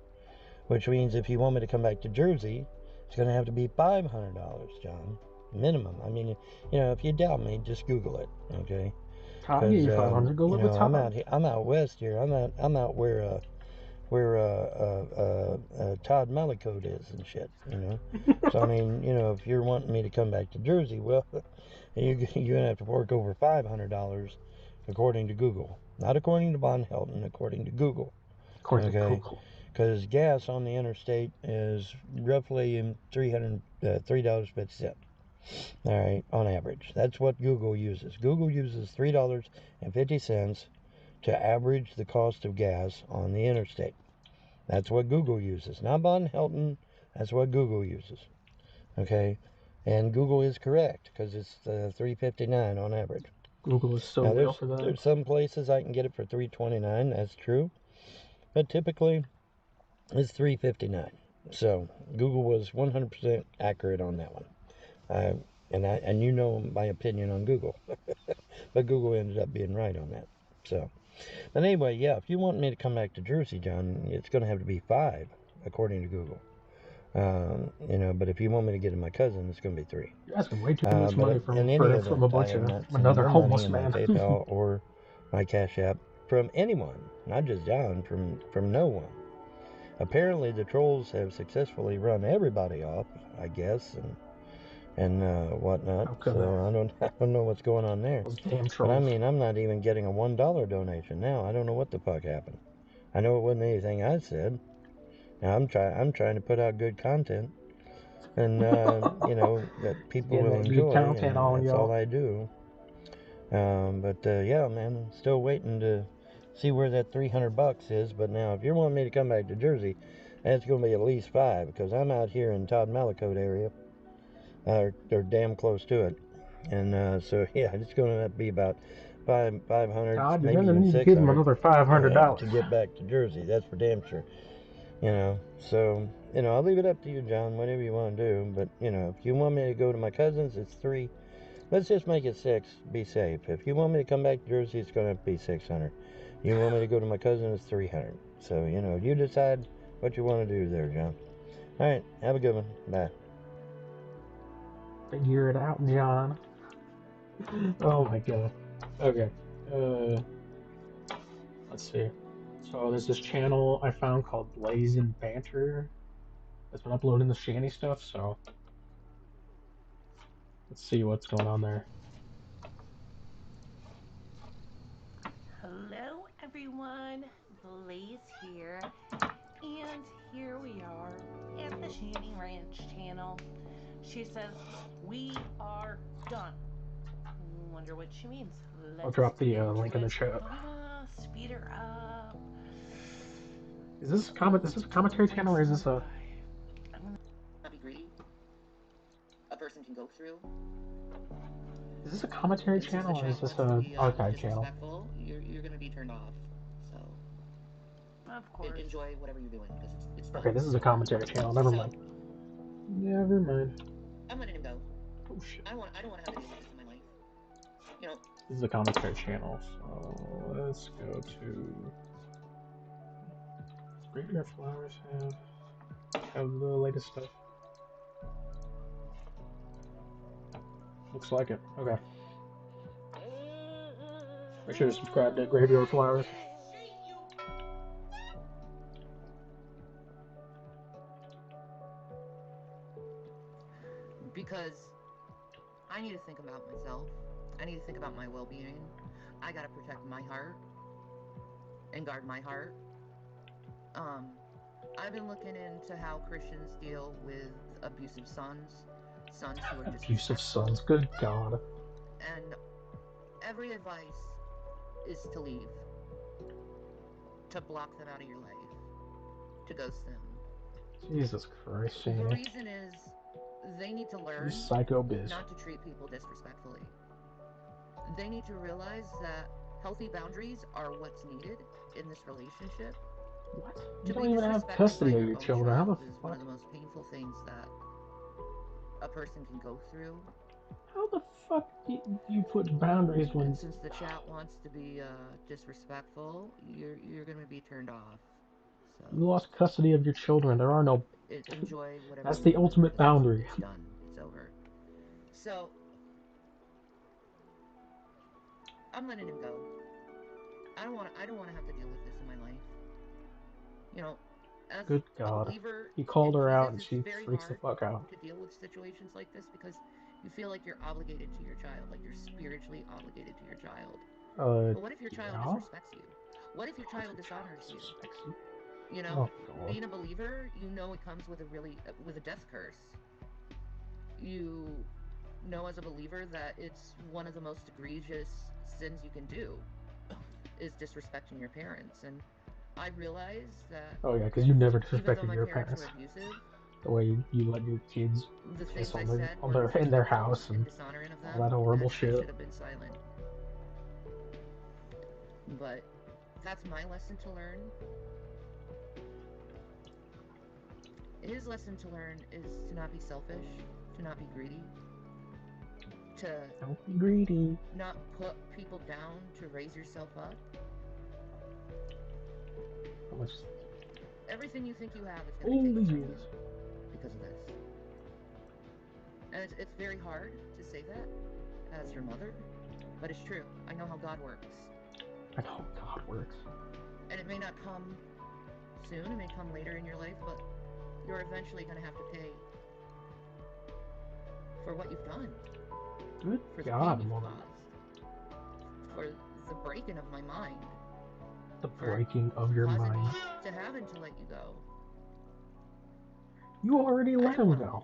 S2: which means if you want me to come back to Jersey, it's going to have to be $500, John, minimum. I mean, if you doubt me, just Google it. Okay.
S1: I'll give
S2: Because
S1: you 500. Go live with
S2: I'm
S1: Todd.
S2: out here. I'm out west here. I'm out where Todd Malicote is and shit. So I mean, if you're wanting me to come back to Jersey, well, you're gonna have to fork over $500, according to Google, not according to Von Helton, according to Google.
S1: According to
S2: Okay,
S1: Google.
S2: because gas on the interstate is roughly $3.50. All right, on average. That's what Google uses. Google uses $3.50 to average the cost of gas on the interstate. That's what Google uses. Not Von Helton. That's what Google uses. Okay? And Google is correct because it's $3.59 on average.
S1: Google is so
S2: Now,
S1: real for that.
S2: there's some places I can get it for $3.29. That's true. But typically, it's $3.59. So, Google was 100% accurate on that one. And you know my opinion on Google. But Google ended up being right on that. So, but anyway, yeah, if you want me to come back to Jersey, John, it's going to have to be 5, according to Google. But if you want me to get to my cousin, it's going to be 3.
S1: You're asking way too much money
S2: But in any
S1: from a
S2: event, I
S1: bunch
S2: have
S1: of
S2: not seen
S1: another
S2: no money
S1: homeless
S2: in my
S1: man.
S2: PayPal or my Cash App from anyone, not just John, from no one. Apparently, the trolls have successfully run everybody off, I guess, and whatnot. So I don't know what's going on there.
S1: Those damn
S2: But I
S1: trolls.
S2: mean, I'm not even getting a $1 donation now. I don't know what the fuck happened. I know it wasn't anything I said. Now I'm trying to put out good content, and that people
S1: Getting
S2: will
S1: that good
S2: enjoy,
S1: content
S2: and
S1: on,
S2: that's all
S1: y'all.
S2: I do. But yeah, man, I'm still waiting to see where that $300 is. But now, if you're wanting me to come back to Jersey, that's going to be at least 5 because I'm out here in Todd Malicote area, or damn close to it. And so yeah, it's going to be about 500,
S1: Todd, you're
S2: maybe
S1: gonna
S2: even
S1: need to give him
S2: 600
S1: another $500.
S2: to get back to Jersey. That's for damn sure. So I'll leave it up to you, John. Whatever you want to do. But if you want me to go to my cousins, it's 3. Let's just make it 6. Be safe. If you want me to come back to Jersey, it's going to be 600. You want me to go to my cousin, it's 300. So you decide what you want to do there, John. All right. Have a good one. Bye.
S1: Figure it out, John. Oh my god. Okay. Let's see. So there's this channel I found called Blaze and Banter that's been uploading the Shanny stuff, so let's see what's going on there.
S4: Hello, everyone. Blaze here. And here we are at the Shanny Ranch channel. She says, we are done. Wonder what she means.
S1: I'll
S4: Let's
S1: drop the
S4: get into
S1: link in
S4: it.
S1: the chat.
S4: Speed her up.
S1: Is this a commentary channel or is this a?
S5: Not be greedy. A person can go through.
S1: Is this a commentary
S5: And since the
S1: channel or is
S5: chat
S1: this
S5: wants to
S1: a
S5: be
S1: archive channel?
S5: disrespectful, you're gonna be turned off. So
S4: Of course.
S5: enjoy whatever you're doing because it's done.
S1: Okay, this is a commentary channel. Never mind. Never mind.
S5: I'm letting him go.
S1: Oh shit.
S5: I don't want to have to deal with this in my life. You know.
S1: This is a commentary channel, so let's go to. Does Graveyard Flowers have the latest stuff? Looks like it. Okay. Make sure to subscribe to Graveyard Flowers.
S5: Because I need to think about myself. I need to think about my well-being. I gotta protect my heart and guard my heart. I've been looking into how Christians deal with abusive sons who are
S1: Abusive
S5: disrespectful.
S1: sons, good God.
S5: And every advice is to leave, to block them out of your life, to ghost them.
S1: Jesus Christ, Shanny.
S5: The reason is they need to learn
S1: psycho bitch.
S5: not to treat people disrespectfully. They need to realize that healthy boundaries are what's needed in this relationship.
S1: What?
S5: To
S1: You don't
S5: be
S1: even have
S5: disrespected
S1: custody
S5: by
S1: of
S5: your
S1: your
S5: own
S1: children. How the
S5: child is
S1: fuck?
S5: one of the most painful things that a person can go through.
S1: How the fuck do you put boundaries when?
S5: And since the chat wants to be disrespectful, you're gonna be turned off. So
S1: You lost custody of your children. There are no.
S5: enjoy whatever
S1: That's
S5: you're
S1: the
S5: doing,
S1: ultimate
S5: because
S1: boundary.
S5: It's done. It's over. So I'm letting him go. I don't want to have to deal with this in my life. You know, as
S1: Good
S5: a
S1: God.
S5: believer,
S1: He called her out and
S5: it's
S1: she
S5: very
S1: freaks the
S5: hard
S1: fuck out.
S5: to deal with situations like this because you feel like you're obligated to your child, like you're spiritually obligated to your child. But what if your child disrespects you? What if your child dishonors you? You know, being a believer, you know it comes with a death curse. You know as a believer that it's one of the most egregious sins you can do is disrespecting your parents. And I realized that
S1: Oh yeah, because you never
S5: even though
S1: disrespected
S5: my
S1: your
S5: parents
S1: parents.
S5: were abusive,
S1: The way you let your kids
S5: the
S1: piss
S5: things I
S1: on
S5: said were
S1: in their
S5: disrespectful
S1: house
S5: and
S1: and
S5: dishonoring of
S1: all
S5: them,
S1: that horrible
S5: and I
S1: shit.
S5: should have been silent. But that's my lesson to learn. His lesson to learn is to not be selfish, to not be greedy, to
S1: don't be greedy,
S5: not put people down, to raise yourself up.
S1: How much?
S5: Everything you think you have is going to be taken from you because of this. And it's very hard to say that as your mother, but it's true. I know how God works.
S1: I know how God works.
S5: And it may not come soon, it may come later in your life, but you're eventually going to have to pay for what you've done.
S1: Good
S5: for the
S1: God,
S5: pain you've
S1: woman.
S5: caused. For the breaking of my mind.
S1: The breaking of your mind.
S5: To having to let you go.
S1: You already let him go.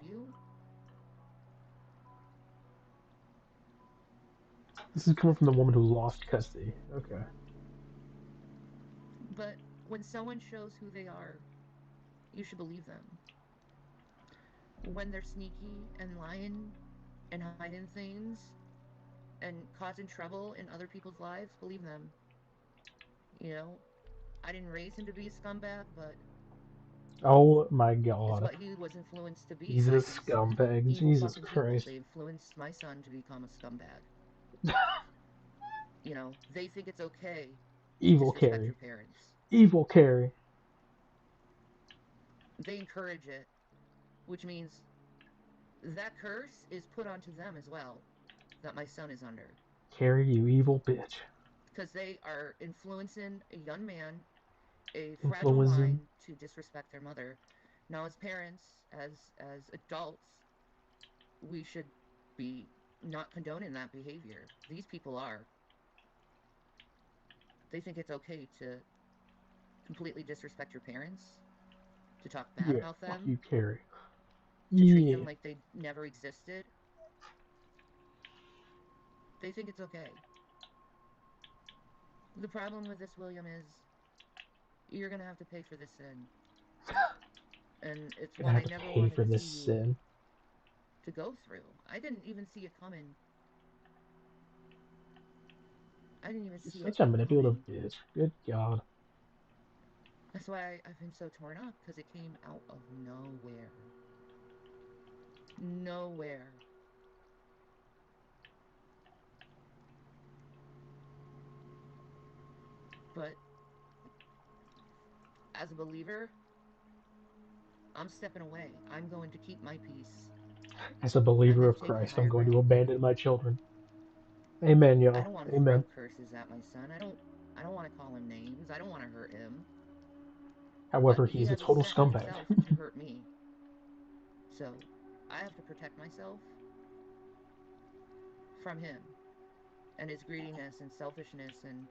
S1: This is coming from the woman who lost custody. Okay.
S5: But when someone shows who they are, you should believe them. When they're sneaky and lying and hiding things and causing trouble in other people's lives, believe them. You know, I didn't raise him to be a scumbag, but
S1: oh my God.
S5: It's what he was influenced to be.
S1: He's a scumbag. Jesus Christ.
S5: They influenced my son to become a scumbag. You know, they think it's okay
S1: Evil
S5: to disrespect
S1: Carrie.
S5: your parents.
S1: Evil Carrie.
S5: They encourage it, which means that curse is put onto them as well, that my son is under.
S1: Carrie, you evil bitch.
S5: Because they are influencing a young man, a fragile mind, to disrespect their mother. Now, as parents, as adults, we should be not condoning that behavior. These people are. They think it's okay to completely disrespect your parents, to talk bad
S1: Yeah,
S5: about
S1: fuck
S5: them,
S1: you, Carrie.
S5: to treat
S1: Yeah.
S5: them like they never existed. They think it's okay. The problem with this, William, is you're gonna have to pay for this sin. And it's
S1: Gonna
S5: one
S1: have
S5: I
S1: to
S5: never
S1: pay
S5: wanted
S1: for
S5: to
S1: this
S5: see you
S1: sin.
S5: to go through. I didn't even see it coming. I didn't even
S1: She's
S5: see it
S1: such a manipulative
S5: coming.
S1: bitch. Good God.
S5: That's why I've been so torn up, because it came out of nowhere. Nowhere. But as a believer, I'm stepping away. I'm going to keep my peace.
S1: As a
S5: I'm
S1: believer
S5: going
S1: of
S5: to take the
S1: Christ, I'm
S5: higher
S1: going to
S5: ground.
S1: abandon my children. Amen,
S5: I
S1: y'all.
S5: don't want to throw
S1: Amen.
S5: curses at my son. I don't want to call him names. I don't want to hurt him. But
S1: However,
S5: he
S1: he's a
S5: has
S1: total
S5: set
S1: scumbag.
S5: himself to hurt me. So I have to protect myself from him and his greediness and selfishness and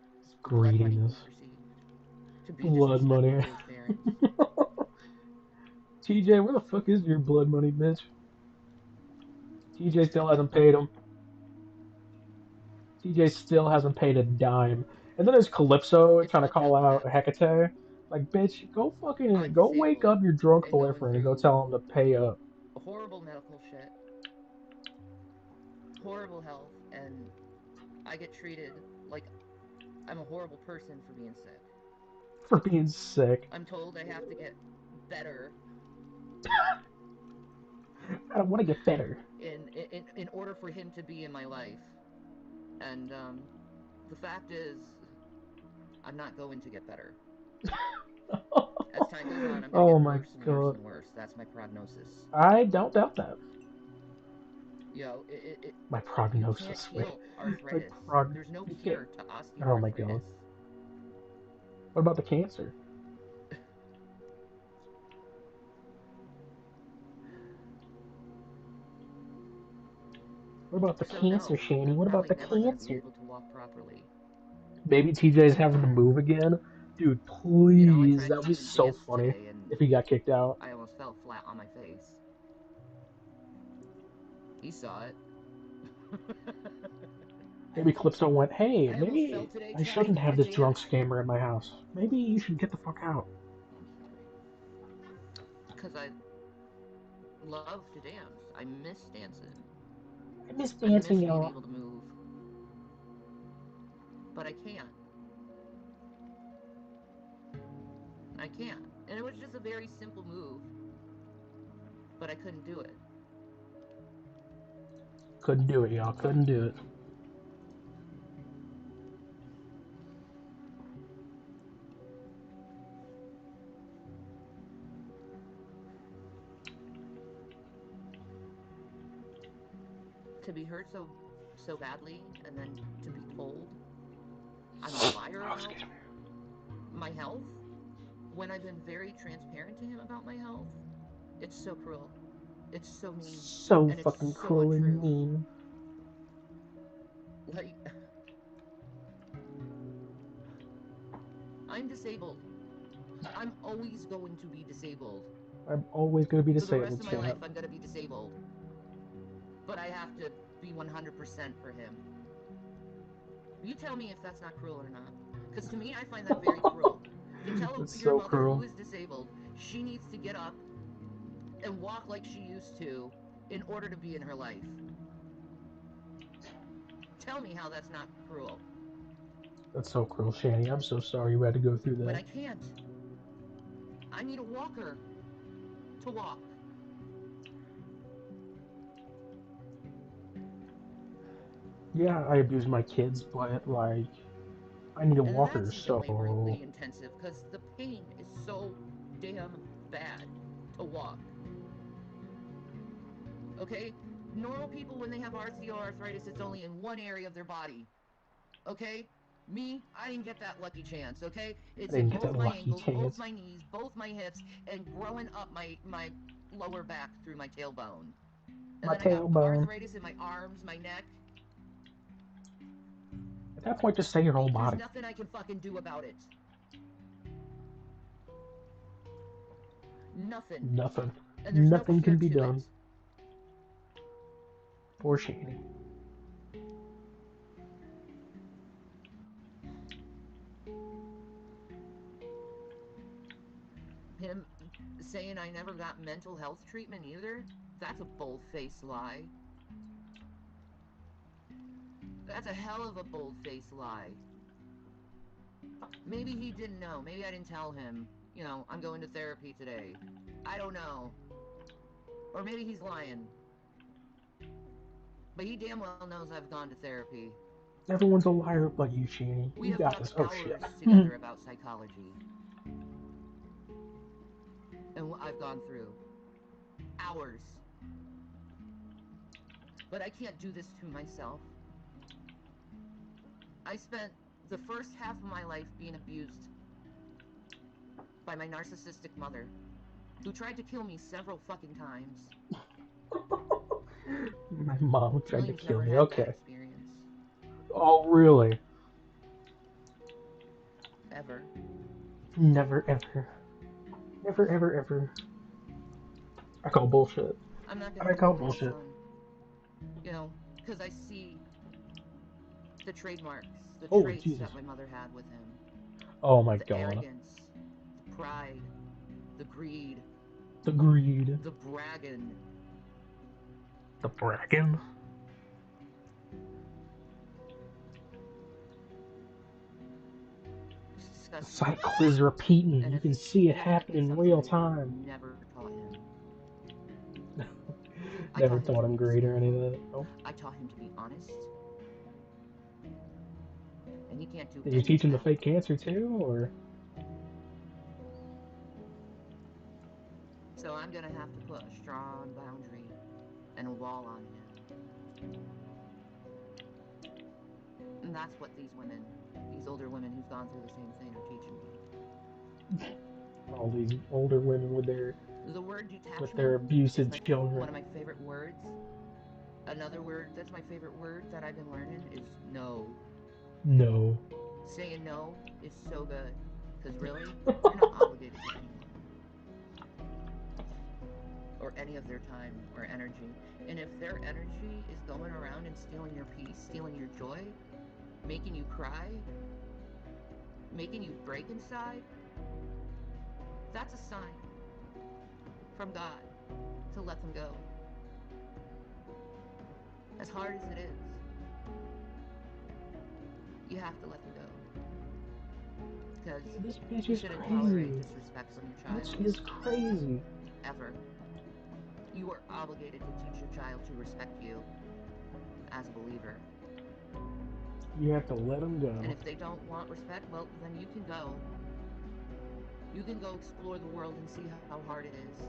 S5: the blood money
S1: Greediness.
S5: he's received to be
S1: Blood
S5: disrespectful
S1: money.
S5: to his parents.
S1: TJ, where the fuck is your blood money, bitch? TJ still hasn't paid him. TJ still hasn't paid a dime. And then there's Calypso
S5: It's
S1: trying to
S5: looked
S1: call
S5: out
S1: out
S5: past.
S1: Hecate. Like, bitch,
S5: I'm
S1: go wake
S5: disabled
S1: up your drunk
S5: and going
S1: boyfriend and go
S5: through
S1: tell him to pay up.
S5: horrible medical shit, horrible health, and I get treated like I'm a horrible person for being sick.
S1: For being sick.
S5: I'm told I have to get better
S1: I don't want to get better.
S5: in order for him to be in my life. And the fact is, I'm not going to get better. As time goes on, I'm going to
S1: Oh
S5: get
S1: my
S5: worse and worse
S1: god.
S5: and worse. That's my prognosis.
S1: I don't doubt that.
S5: You know,
S1: My
S5: you can't
S1: prognosis. Wait.
S5: heal
S1: My
S5: arthritis.
S1: prog.
S5: There's no
S1: You can't.
S5: cure to
S1: Oh my god.
S5: osteoarthritis.
S1: What about the cancer? What about the
S5: So no,
S1: cancer, Shanny?
S5: I'm
S1: What about
S5: probably
S1: the
S5: never going to be
S1: cancer?
S5: able to walk properly.
S1: Maybe TJ's having to move again? Dude,
S5: You know, I
S1: please.
S5: tried
S1: That
S5: to
S1: would be
S5: even
S1: so
S5: dance
S1: funny
S5: today and
S1: if he got kicked out.
S5: I almost fell flat on my face. He saw it.
S1: Maybe Calypso went, hey,
S5: I almost fell
S1: maybe
S5: today
S1: I
S5: trying
S1: shouldn't have
S5: to
S1: this drunk
S5: dance.
S1: scammer in my house. Maybe you should get the fuck out.
S5: Because I love to dance. I miss dancing.
S1: I miss
S5: I miss
S1: dancing,
S5: being
S1: y'all.
S5: able to move. But I can't. I can't. And it was just a very simple move. But I couldn't do it.
S1: Couldn't do it, y'all. Couldn't do it.
S5: To be hurt so badly and then to be told I'm a liar
S1: Oh,
S5: about
S1: excuse me.
S5: my health when I've been very transparent to him about my health, it's so cruel. It's so mean.
S1: So
S5: And it's
S1: fucking
S5: so
S1: cruel and
S5: untrue.
S1: mean.
S5: Like, I'm disabled. I'm always going to be disabled.
S1: I'm always gonna be
S5: For the rest
S1: disabled,
S5: of my life,
S1: champ.
S5: I'm going to be disabled. But I have to be 100% for him. You tell me if that's not cruel or not. Because to me, I find that very cruel. To tell
S1: That's
S5: your
S1: so
S5: mother who
S1: cruel.
S5: is disabled she needs to get up and walk like she used to in order to be in her life. Tell me how that's not cruel.
S1: That's so cruel, Shanny. I'm so sorry you had to go through
S5: When
S1: that.
S5: I can't. I need a walker to walk.
S1: Yeah, I abuse my kids, but like, I need a
S5: And
S1: walker,
S5: that's even
S1: so
S5: labor intensive because the pain is so damn bad to walk. Okay? Normal people, when they have osteoarthritis, it's only in one area of their body. Okay? Me, I didn't get that lucky chance, okay?
S1: I
S5: It's in
S1: didn't get
S5: both
S1: that
S5: my
S1: lucky
S5: ankles, both
S1: chance.
S5: my knees, both my hips, and growing up my lower back through my tailbone. And
S1: My
S5: then I got
S1: tailbone.
S5: arthritis in my arms, my neck.
S1: At that point, just say your whole body.
S5: There's nothing I can fucking do about it. Nothing.
S1: Nothing.
S5: And there's
S1: Nothing
S5: no fear
S1: can be
S5: to
S1: done.
S5: it.
S1: Poor Shanny.
S5: Him saying I never got mental health treatment either? That's a bold-faced lie. That's a hell of a bold-faced lie. Maybe he didn't know. Maybe I didn't tell him, you know, I'm going to therapy today. I don't know. Or maybe he's lying. But he damn well knows I've gone to therapy.
S1: Everyone's a liar but you, Shanny.
S5: We
S1: You
S5: have
S1: got
S5: talked
S1: this. Oh,
S5: hours
S1: shit.
S5: together about psychology. And what I've gone through. Hours. But I can't do this to myself. I spent the first half of my life being abused by my narcissistic mother, who tried to kill me several fucking times.
S1: My mom tried to
S5: William's
S1: kill
S5: never
S1: me.
S5: had that
S1: Okay.
S5: experience.
S1: Oh, really?
S5: Ever.
S1: Never, ever. Never, ever, ever. I call bullshit.
S5: I'm not
S1: I
S5: gonna
S1: call
S5: blame my
S1: bullshit.
S5: son. You know, because I see the trademarks, the
S1: Oh,
S5: traits
S1: Jesus.
S5: that my mother had with him.
S1: Oh my
S5: The
S1: god.
S5: arrogance, the pride, the greed,
S1: The greed.
S5: the bragging.
S1: The bragging.
S5: It's
S1: The
S5: disgusting.
S1: cycle is repeating.
S5: And
S1: You
S5: if
S1: can see it
S5: it hasn't
S1: happen
S5: been
S1: in
S5: something
S1: real
S5: I
S1: time.
S5: never taught him. I
S1: Never
S5: taught him
S1: taught
S5: to
S1: him
S5: be
S1: greed or any of
S5: respectful.
S1: that. Nope.
S5: I taught him to be honest. And he can't do
S1: Did you
S5: any
S1: teach
S5: of
S1: him to
S5: that.
S1: fake cancer too, or?
S5: So I'm gonna have to put a strong boundary and a wall on him. And that's what these women, these older women who've gone through the same thing are teaching me.
S1: All these older women with
S5: The word
S1: their
S5: detachment is
S1: abusive children.
S5: one of my favorite words. Another word that's my favorite word that I've been learning is no.
S1: No.
S5: Saying no is so good. Because really, you're not obligated to anyone. Or any of their time or energy. And if their energy is going around and stealing your peace, stealing your joy, making you cry, making you break inside, that's a sign from God to let them go. As hard as it is, you have to let them go. Because
S1: This bitch
S5: you
S1: is
S5: shouldn't tolerate
S1: crazy.
S5: disrespect from your
S1: This
S5: child.
S1: is crazy.
S5: Ever. You are obligated to teach your child to respect you as a believer.
S1: You have to let them go.
S5: And if they don't want respect, well, then you can go. You can go explore the world and see how hard it is.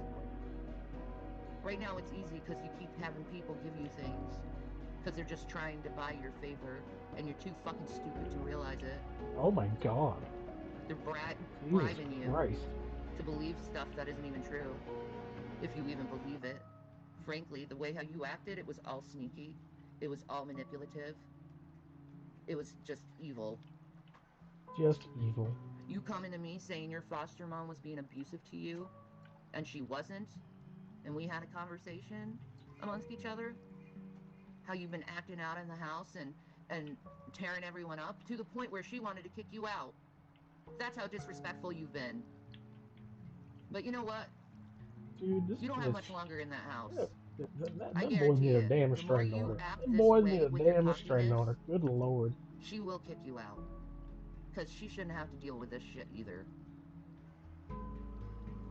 S5: Right now it's easy because you keep having people give you things. Because they're just trying to buy your favor. And you're too fucking stupid to realize it.
S1: Oh my god.
S5: They're
S1: Jesus
S5: bribing you
S1: Christ.
S5: to believe stuff that isn't even true. If you even believe it. Frankly, the way how you acted, it was all sneaky. It was all manipulative. It was just evil.
S1: Just evil.
S5: You coming to me saying your foster mom was being abusive to you, and she wasn't, and we had a conversation amongst each other, how you've been acting out in the house and tearing everyone up to the point where she wanted to kick you out. That's how disrespectful you've been. But you know what?
S1: Dude, this
S5: You don't have
S1: bitch.
S5: much longer in that house. I
S1: Them boys
S5: guarantee
S1: need a
S5: it.
S1: damn
S5: The more
S1: restraining
S5: you
S1: order.
S5: act
S1: Them
S5: this
S1: boys need
S5: way
S1: a
S5: with your
S1: damn restraining
S5: cockiness,
S1: order. Good lord.
S5: she will kick you out. Because she shouldn't have to deal with this shit either.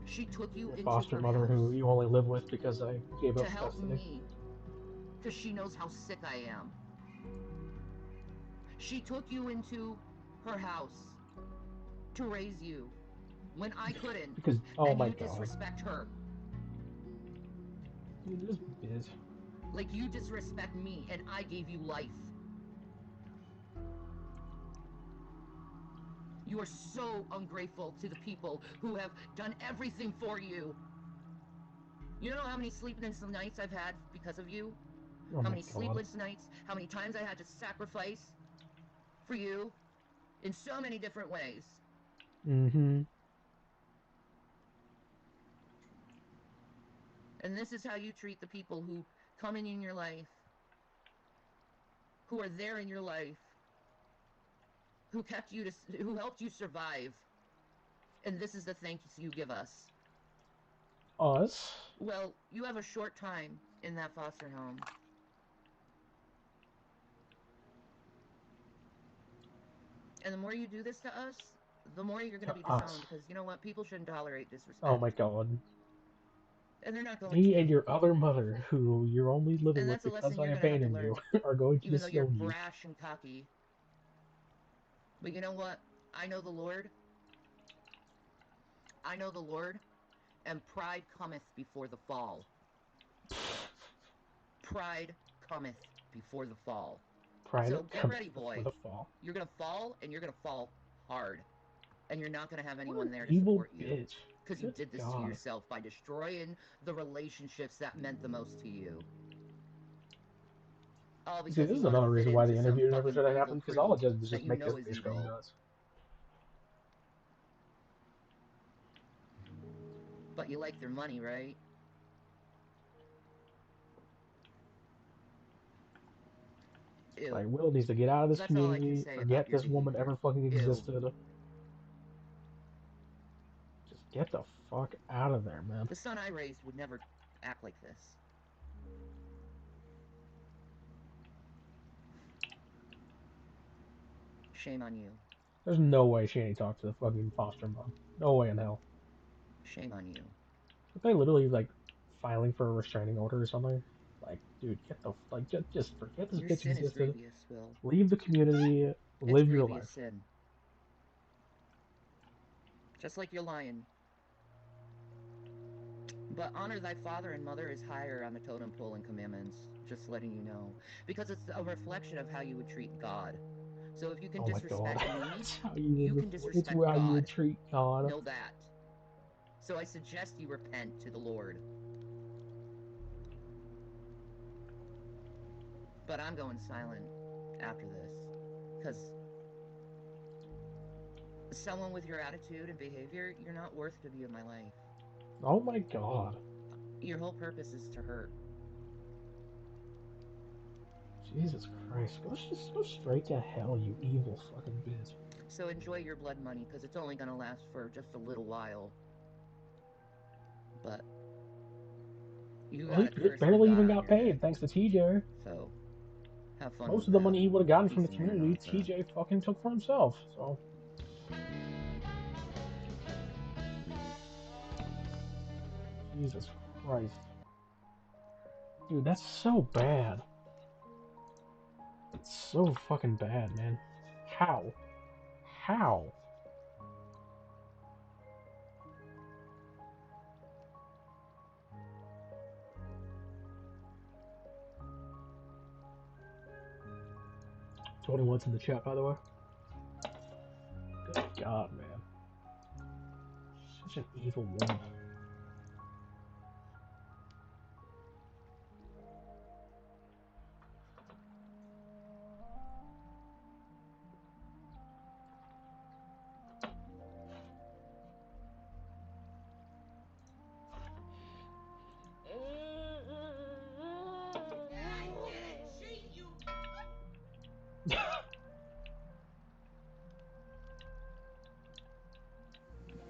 S5: She took you
S1: Your
S5: into
S1: foster
S5: her
S1: mother who
S5: house
S1: you only live with because I gave
S5: to
S1: up
S5: help
S1: custody.
S5: me. Because she knows how sick I am. She took you into her house to raise you when I couldn't.
S1: Because, oh
S5: and
S1: my
S5: you
S1: god.
S5: disrespect her.
S1: Dude, this bitch.
S5: Like you disrespect me and I gave you life. You are so ungrateful to the people who have done everything for you. You know how many sleepless nights I've had because of you?
S1: Oh
S5: How
S1: my
S5: many
S1: god.
S5: sleepless nights? How many times I had to sacrifice for you in so many different ways.
S1: Mm-hmm.
S5: And this is how you treat the people who come in your life, who are there in your life, who helped you survive. And this is the thanks you give us.
S1: Us?
S5: Well, you have a short time in that foster home. And the more you do this to us, the more you're going to be disowned. Because you know what? People shouldn't tolerate disrespect.
S1: Oh my god.
S5: And they're not going
S1: Me
S5: to.
S1: and your other mother, who you're only living with because I abandoned you, are going to
S5: even though you're
S1: disown you.
S5: brash and cocky. But you know what? I know the Lord. I know the Lord. And pride cometh before the fall. Pride cometh before the fall.
S1: Pride
S5: so get ready, boy.
S1: Before the fall.
S5: You're going to fall, and you're going to fall hard. And you're not going to have anyone there to
S1: evil
S5: support you.
S1: Bitch.
S5: Because you did this to yourself by destroying the relationships that meant the most to you. All because
S1: See, this is another reason why the interview never should have happened, because all it does is just make this bitch go nuts.
S5: But you like their money, right? Ew.
S1: Like, Will needs to get out of this community, forget this woman ever fucking existed. Just get the fuck out of there, man.
S5: The son I raised would never act like this. Shame on you.
S1: There's no way Shanny talked to the fucking foster mom. No way in hell.
S5: Shame on you.
S1: Are they literally, like, filing for a restraining order or something? Like, dude, get the, like, just forget this bitch existed.
S5: Your sin is grievous, Will.
S1: Leave the community, live your life.
S5: Sin. Just like you're lying. But honor thy father and mother is higher on the totem pole in commandments. Just letting you know. Because it's a reflection of how you would treat God. So if you can disrespect me, you can disrespect God.
S1: It's how you would treat God.
S5: Know that. So I suggest you repent to the Lord. But I'm going silent after this. Because someone with your attitude and behavior, you're not worth to be in my life.
S1: Oh my god.
S5: Your whole purpose is to hurt.
S1: Jesus Christ. Go straight to hell, you evil fucking bitch.
S5: So enjoy your blood money, because it's only going to last for just a little while. But you got
S1: it barely even got paid, thanks to TJ.
S5: So have fun.
S1: Most of the money he would have gotten from the community, TJ fucking took for himself. So Jesus Christ. Dude, that's so bad. It's so fucking bad, man. How? How? Tony wants in the chat, by the way. Good God, man. Such an evil woman.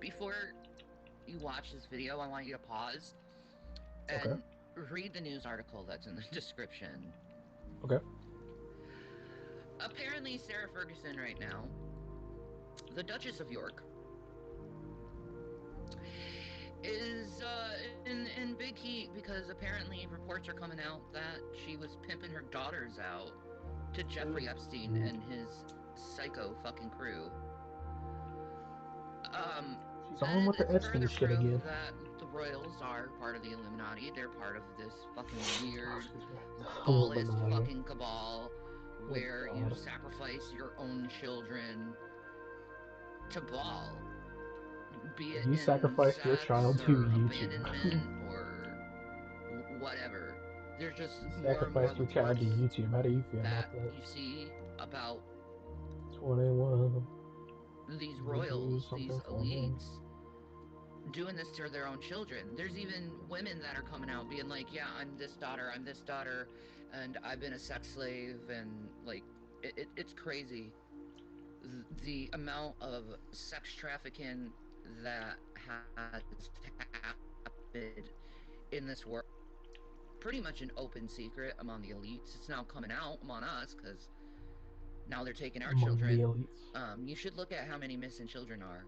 S5: Before you watch this video, I want you to pause and read the news article that's in the description.
S1: Okay.
S5: Apparently, Sarah Ferguson right now, the Duchess of York, is in big heat because apparently reports are coming out that she was pimping her daughters out to Jeffrey Epstein and his psycho fucking crew.
S1: She's on with the Epstein shit again.
S5: That the royals are part of the Illuminati. They're part of this fucking weird, lawless fucking cabal where you sacrifice your own children to Baal. Be it
S1: you sacrifice your child to YouTube.
S5: or whatever. There's just
S1: sacrifice your child to YouTube. How do you feel about that?
S5: You see about
S1: 21.
S5: These
S1: Would do
S5: royals, these
S1: something for me.
S5: elites, doing this to their own children. There's even women that are coming out being like, yeah, I'm this daughter, and I've been a sex slave, and like, it's crazy. The amount of sex trafficking that has happened in this world, pretty much an open secret among the elites. It's now coming out among us because now they're taking our
S1: Among the
S5: children.
S1: elites.
S5: You should look at how many missing children are,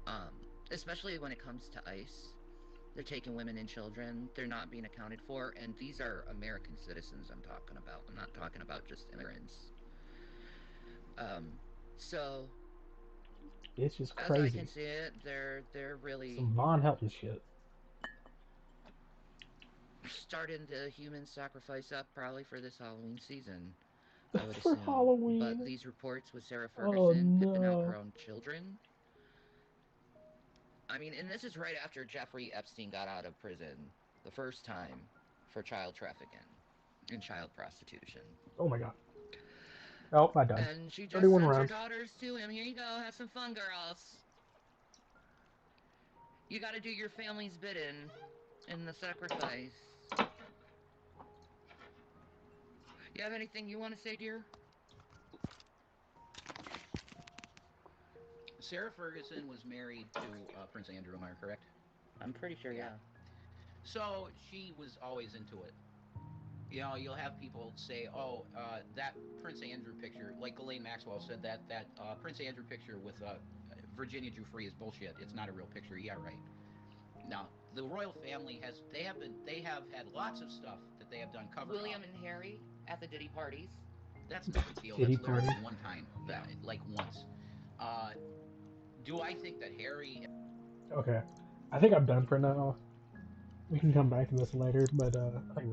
S5: um, especially when it comes to ICE. They're taking women and children. They're not being accounted for. And these are American citizens I'm talking about. I'm not talking about just immigrants. Um, so,
S1: It's just
S5: as I can
S1: crazy.
S5: see it, they're really
S1: Some Von Helton shit.
S5: starting the human sacrifice up probably for this Halloween season, I would
S1: For
S5: assume. But
S1: Halloween.
S5: these reports with Sarah
S1: Oh
S5: Ferguson pimping out her
S1: no.
S5: own children, I mean, and this is right after Jeffrey Epstein got out of prison the first time for child trafficking and child prostitution.
S1: Oh my god. Oh, I died.
S5: And she just
S1: 31
S5: sends her
S1: rounds.
S5: daughters to him. Here you go, have some fun, girls. You got to do your family's bidding in the sacrifice. You have anything you want to say, dear?
S6: Sarah Ferguson was married to Prince Andrew, am I correct?
S5: I'm pretty sure, yeah.
S6: So she was always into it. You know, you'll have people say, "Oh, that Prince Andrew picture," like Ghislaine Maxwell said that Prince Andrew picture with Virginia Giuffre is bullshit. It's not a real picture. Yeah, right. Now, the royal family they have had lots of stuff that they have done cover
S5: William
S6: up.
S5: and Harry at the Diddy parties.
S6: That's no big deal.
S1: Titty
S6: That's
S1: parties.
S6: literally one time,
S5: Yeah.
S6: like once. Uh, do I think that Harry
S1: Okay. I think I'm done for now. We can come back to this later, but I